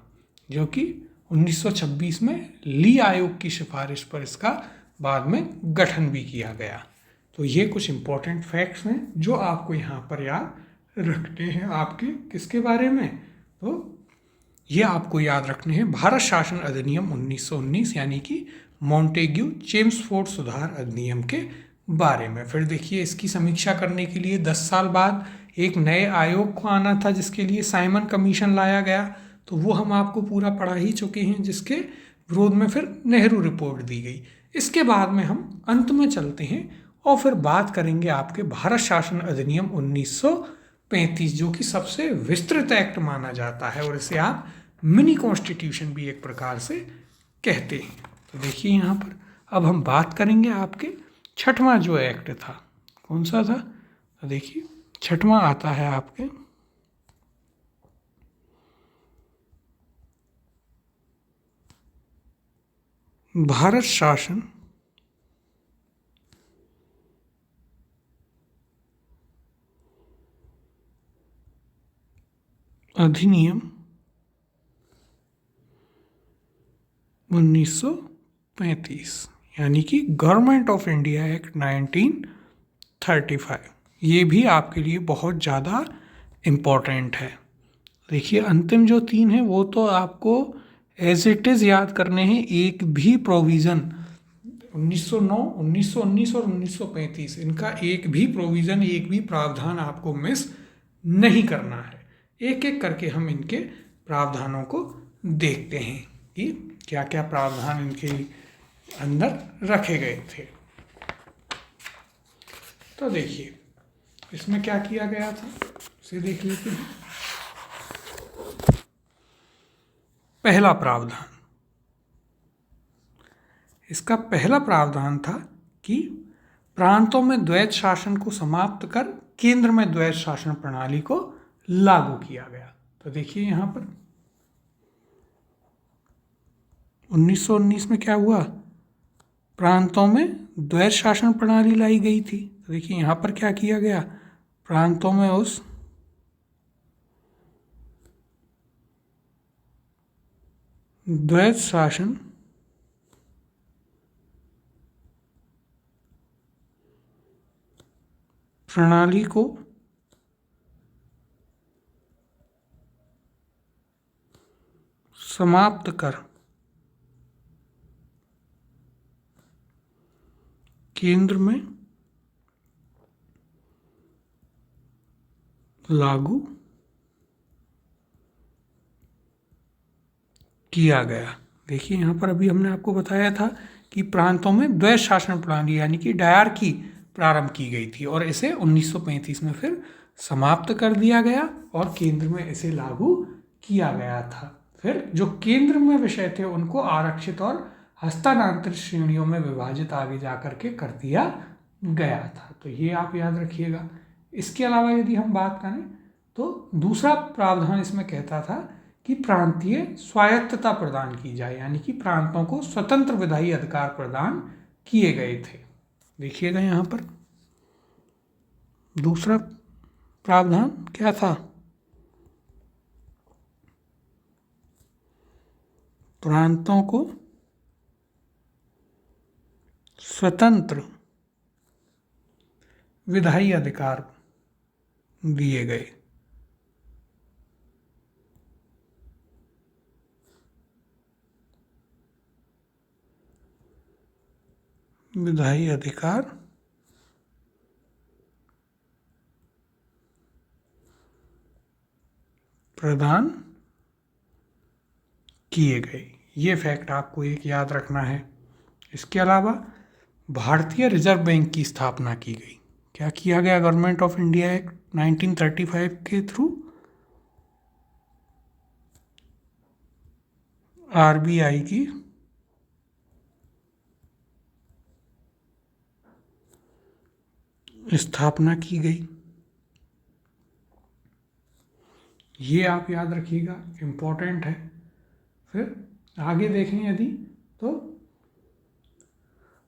जो कि 1926 में ली आयोग की सिफारिश पर इसका बाद में गठन भी किया गया। तो ये कुछ इम्पोर्टेंट फैक्ट्स हैं जो आपको यहाँ पर याद रखने हैं। आपके किसके बारे में, तो ये आपको याद रखने हैं भारत शासन अधिनियम 1919 यानी कि मॉन्टेग्यू चेम्सफोर्ड सुधार अधिनियम के बारे में। फिर देखिए इसकी समीक्षा करने के लिए 10 साल बाद एक नए आयोग को आना था जिसके लिए साइमन कमीशन लाया गया। तो वो हम आपको पूरा पढ़ा ही चुके हैं, जिसके विरोध में फिर नेहरू रिपोर्ट दी गई। इसके बाद में हम अंत में चलते हैं और फिर बात करेंगे आपके भारत शासन अधिनियम 1935, जो कि सबसे विस्तृत एक्ट माना जाता है और इसे आप मिनी कॉन्स्टिट्यूशन भी एक प्रकार से कहते हैं। तो देखिए यहाँ पर अब हम बात करेंगे आपके छठवां जो एक्ट था, कौन सा था, तो देखिए छठवां आता है आपके भारत शासन अधिनियम 1935 यानी कि गवर्नमेंट ऑफ इंडिया एक्ट 1935। ये भी आपके लिए बहुत ज़्यादा इम्पोर्टेंट है। देखिए अंतिम जो तीन है वो तो आपको एज इट इज़ याद करने हैं। एक भी प्रोविज़न 1909, 1919 और 1935 इनका एक भी प्रोविज़न, एक भी प्रावधान आपको मिस नहीं करना है। एक एक करके हम इनके प्रावधानों को देखते हैं कि क्या क्या प्रावधान इनके अंदर रखे गए थे। तो देखिए इसमें क्या किया गया था उसे देख लेते हैं। पहला प्रावधान, इसका पहला प्रावधान था कि प्रांतों में द्वैत शासन को समाप्त कर केंद्र में द्वैत शासन प्रणाली को लागू किया गया। तो देखिए यहाँ पर 1919 में क्या हुआ, प्रांतों में द्वैत शासन प्रणाली लाई गई थी। तो देखिए यहाँ पर क्या किया गया, प्रांतों में उस द्वैत शासन प्रणाली को समाप्त कर केंद्र में लागू किया गया। देखिए यहाँ पर अभी हमने आपको बताया था कि प्रांतों में द्वैत शासन प्रणाली यानी कि डायरकी प्रारंभ की गई थी और इसे 1935 में फिर समाप्त कर दिया गया और केंद्र में इसे लागू किया गया था। फिर जो केंद्र में विषय थे उनको आरक्षित और हस्तांतरित श्रेणियों में विभाजित आगे जा करके कर दिया गया था। तो ये आप याद रखिएगा। इसके अलावा यदि हम बात करें तो दूसरा प्रावधान इसमें कहता था कि प्रांतीय स्वायत्तता प्रदान की जाए, यानी कि प्रांतों को स्वतंत्र विधायी अधिकार प्रदान किए गए थे। देखिएगा यहाँ पर दूसरा प्रावधान क्या था, प्रांतों को स्वतंत्र विधायी अधिकार दिए गए। विधायी अधिकार प्रदान किए गए। ये फैक्ट आपको एक याद रखना है। इसके अलावा भारतीय रिजर्व बैंक की स्थापना की गई। क्या किया गया, गवर्नमेंट ऑफ इंडिया एक्ट 1935 के थ्रू आरबीआई की स्थापना की गई। ये आप याद रखिएगा, इम्पोर्टेंट है। फिर आगे देखें यदि तो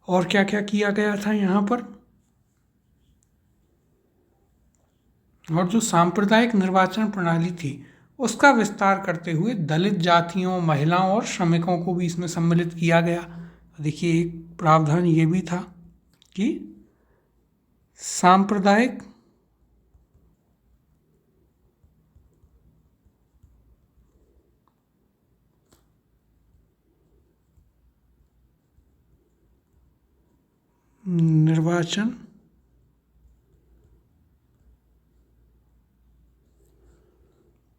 और क्या क्या किया गया था यहाँ पर, और जो सांप्रदायिक निर्वाचन प्रणाली थी उसका विस्तार करते हुए दलित जातियों, महिलाओं और श्रमिकों को भी इसमें सम्मिलित किया गया। देखिए एक प्रावधान ये भी था कि सांप्रदायिक निर्वाचन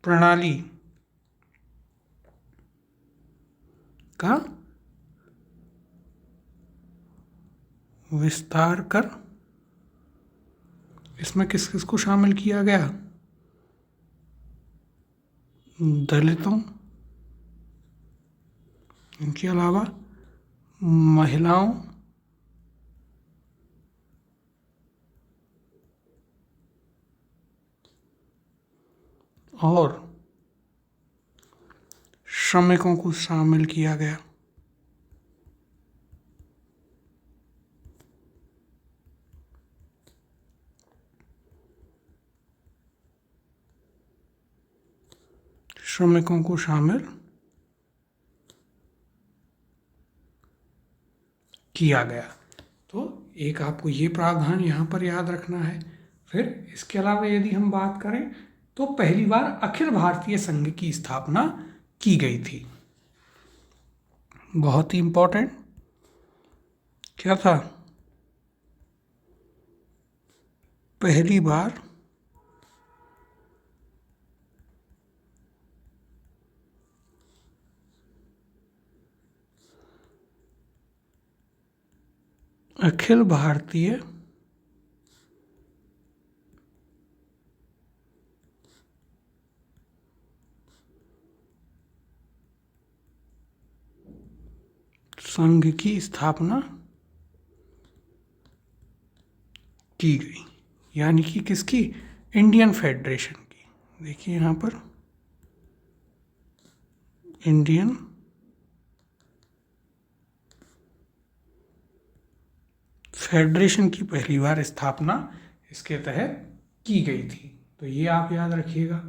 प्रणाली का विस्तार कर इसमें किस किस को शामिल किया गया, दलितों, इनके अलावा महिलाओं और श्रमिकों को शामिल किया गया। श्रमिकों को शामिल किया गया। तो एक आपको ये प्रावधान यहाँ पर याद रखना है। फिर इसके अलावा यदि हम बात करें तो पहली बार अखिल भारतीय संघ की स्थापना की गई थी। बहुत ही इम्पोर्टेंट क्या था, पहली बार अखिल भारतीय संघ की स्थापना की गई, यानी कि किसकी? इंडियन फेडरेशन की। देखिए यहाँ पर इंडियन फेडरेशन की पहली बार स्थापना इसके तहत की गई थी। तो ये आप याद रखिएगा।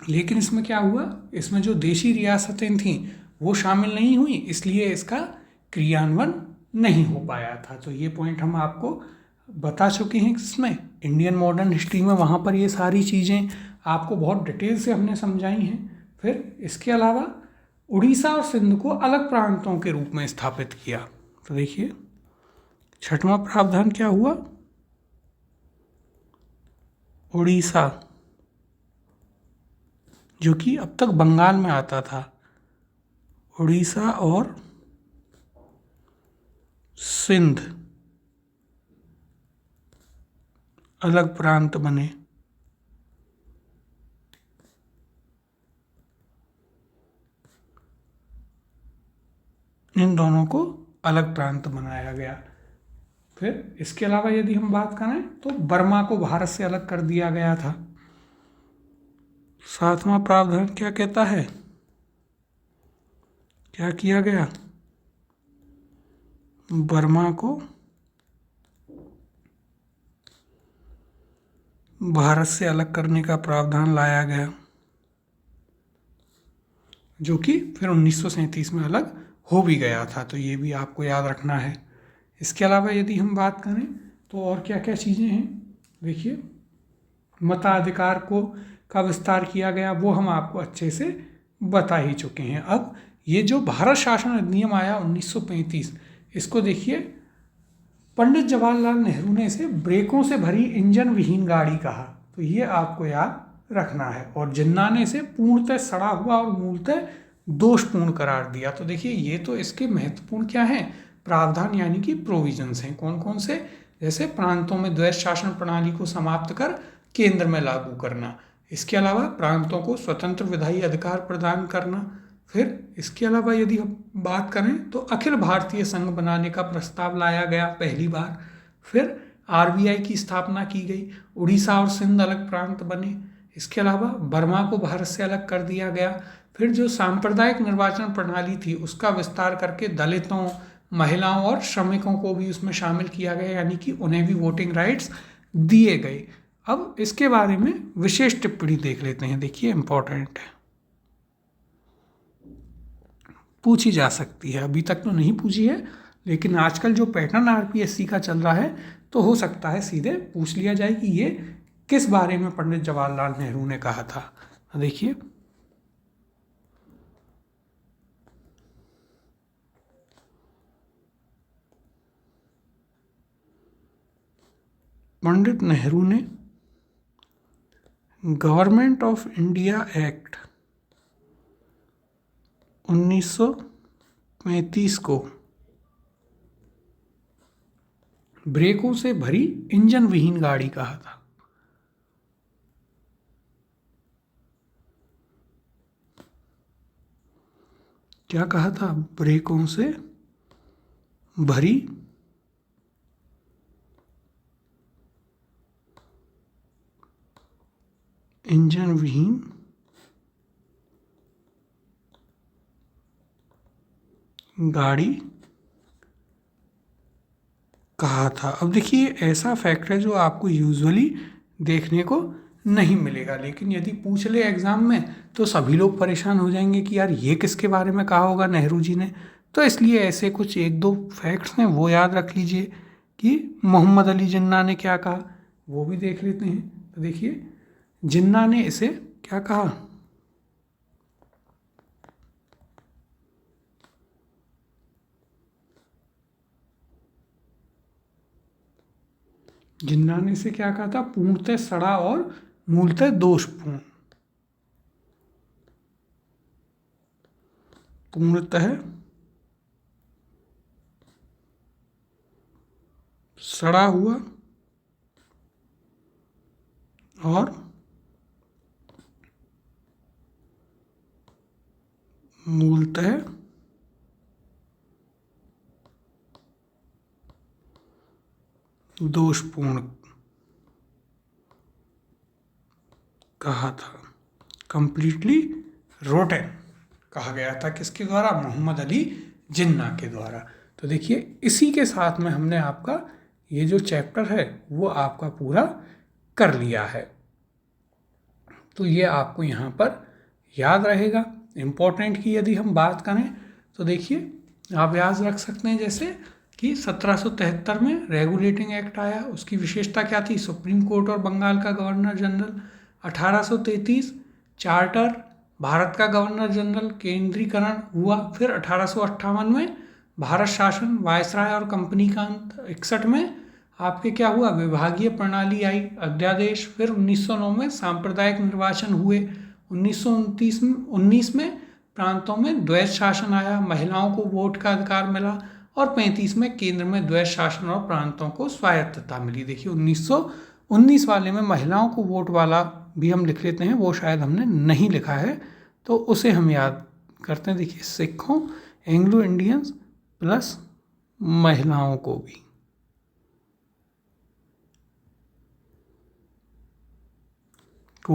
लेकिन इसमें क्या हुआ, इसमें जो देशी रियासतें थीं वो शामिल नहीं हुई, इसलिए इसका क्रियान्वयन नहीं हो पाया था। तो ये पॉइंट हम आपको बता चुके हैं किसमें, इंडियन मॉडर्न हिस्ट्री में। वहाँ पर ये सारी चीज़ें आपको बहुत डिटेल से हमने समझाई हैं। फिर इसके अलावा उड़ीसा और सिंध को अलग प्रांतों के रूप में स्थापित किया। तो देखिए छठवां प्रावधान क्या हुआ, उड़ीसा जो कि अब तक बंगाल में आता था, उड़ीसा और सिंध अलग प्रांत बने। इन दोनों को अलग प्रांत बनाया गया। फिर इसके अलावा यदि हम बात करें तो बर्मा को भारत से अलग कर दिया गया था। सातवां प्रावधान क्या कहता है, क्या किया गया, बर्मा को भारत से अलग करने का प्रावधान लाया गया, जो कि फिर 1937 में अलग हो भी गया था। तो ये भी आपको याद रखना है। इसके अलावा यदि हम बात करें तो और क्या क्या चीज़ें हैं, देखिए मताधिकार को का विस्तार किया गया, वो हम आपको अच्छे से बता ही चुके हैं। अब ये जो भारत शासन अधिनियम आया 1935, इसको देखिए पंडित जवाहरलाल नेहरू ने इसे ब्रेकों से भरी इंजन विहीन गाड़ी कहा। तो ये आपको याद रखना है। और जिन्ना ने इसे पूर्णतः सड़ा हुआ और मूलतः दोषपूर्ण करार दिया। तो देखिए ये तो इसके महत्वपूर्ण क्या हैं, प्रावधान यानी कि प्रोविजंस हैं। कौन कौन से, जैसे प्रांतों में द्वैत शासन प्रणाली को समाप्त कर केंद्र में लागू करना, इसके अलावा प्रांतों को स्वतंत्र विधायी अधिकार प्रदान करना। फिर इसके अलावा यदि हम बात करें तो अखिल भारतीय संघ बनाने का प्रस्ताव लाया गया पहली बार। फिर आरबीआई की स्थापना की गई, उड़ीसा और सिंध अलग प्रांत बने। इसके अलावा बर्मा को भारत से अलग कर दिया गया। फिर जो सांप्रदायिक निर्वाचन प्रणाली थी उसका विस्तार करके दलितों, महिलाओं और श्रमिकों को भी उसमें शामिल किया गया, यानी कि उन्हें भी वोटिंग राइट्स दिए गए। अब इसके बारे में विशेष टिप्पणी देख लेते हैं। देखिए इंपॉर्टेंट है, पूछी जा सकती है, अभी तक तो नहीं पूछी है, लेकिन आजकल जो पैटर्न आरपीएससी का चल रहा है तो हो सकता है सीधे पूछ लिया जाए कि ये किस बारे में पंडित जवाहरलाल नेहरू ने कहा था। देखिए पंडित नेहरू ने गवर्नमेंट ऑफ इंडिया एक्ट 1935 को ब्रेकों से भरी इंजन विहीन गाड़ी कहा था। क्या कहा था, ब्रेकों से भरी इंजन विहीन गाड़ी कहा था। अब देखिए ऐसा फैक्ट है जो आपको यूजुअली देखने को नहीं मिलेगा, लेकिन यदि पूछ ले एग्जाम में तो सभी लोग परेशान हो जाएंगे कि यार ये किसके बारे में कहा होगा नेहरू जी ने। तो इसलिए ऐसे कुछ एक दो फैक्ट्स हैं वो याद रख लीजिए कि मोहम्मद अली जिन्ना ने क्या कहा, वो भी देख लेते हैं। तो देखिए जिन्ना ने इसे क्या कहा, जिन्ना ने इसे क्या कहा था, पूर्णतः सड़ा और मूलतः दोषपूर्ण। पूर्णतः सड़ा हुआ और मूलतः दोषपूर्ण कहा था, कंप्लीटली रोटेन कहा गया था। किसके द्वारा? मोहम्मद अली जिन्ना के द्वारा। तो देखिए इसी के साथ में हमने आपका ये जो चैप्टर है वो आपका पूरा कर लिया है। तो ये आपको यहाँ पर याद रहेगा। इम्पोर्टेंट की यदि हम बात करें तो देखिए आप याद रख सकते हैं जैसे कि 1773 में रेगुलेटिंग एक्ट आया, उसकी विशेषता क्या थी? सुप्रीम कोर्ट और बंगाल का गवर्नर जनरल। 1833 चार्टर, भारत का गवर्नर जनरल केंद्रीकरण हुआ। फिर 1858 में भारत शासन, वायसराय और कंपनी का अंत। 61 में आपके क्या हुआ? विभागीय प्रणाली आई, अध्यादेश। फिर 1909 में सांप्रदायिक निर्वाचन हुए। 1919 में प्रांतों में द्वैध शासन आया, महिलाओं को वोट का अधिकार मिला। और 35 में केंद्र में द्वैध शासन और प्रांतों को स्वायत्तता मिली। देखिए 1919 वाले में महिलाओं को वोट वाला भी हम लिख लेते हैं, वो शायद हमने नहीं लिखा है तो उसे हम याद करते हैं। देखिए सिखों, एंग्लो इंडियंस प्लस महिलाओं को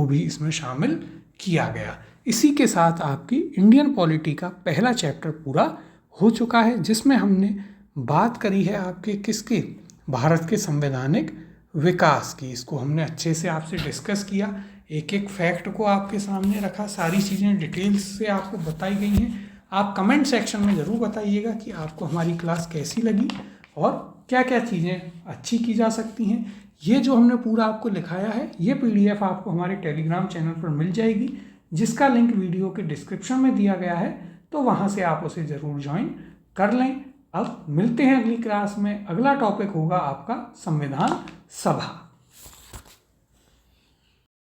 भी इसमें शामिल किया गया। इसी के साथ आपकी इंडियन पॉलिटी का पहला चैप्टर पूरा हो चुका है, जिसमें हमने बात करी है आपके किसके? भारत के संवैधानिक विकास की। इसको हमने अच्छे से आपसे डिस्कस किया, एक एक फैक्ट को आपके सामने रखा, सारी चीज़ें डिटेल्स से आपको बताई गई हैं। आप कमेंट सेक्शन में ज़रूर बताइएगा कि आपको हमारी क्लास कैसी लगी और क्या क्या चीज़ें अच्छी की जा सकती हैं। ये जो हमने पूरा आपको लिखाया है ये PDF आपको हमारे टेलीग्राम चैनल पर मिल जाएगी, जिसका लिंक वीडियो के डिस्क्रिप्शन में दिया गया है, तो वहाँ से आप उसे ज़रूर ज्वाइन कर लें। अब मिलते हैं अगली क्लास में। अगला टॉपिक होगा आपका संविधान सभा।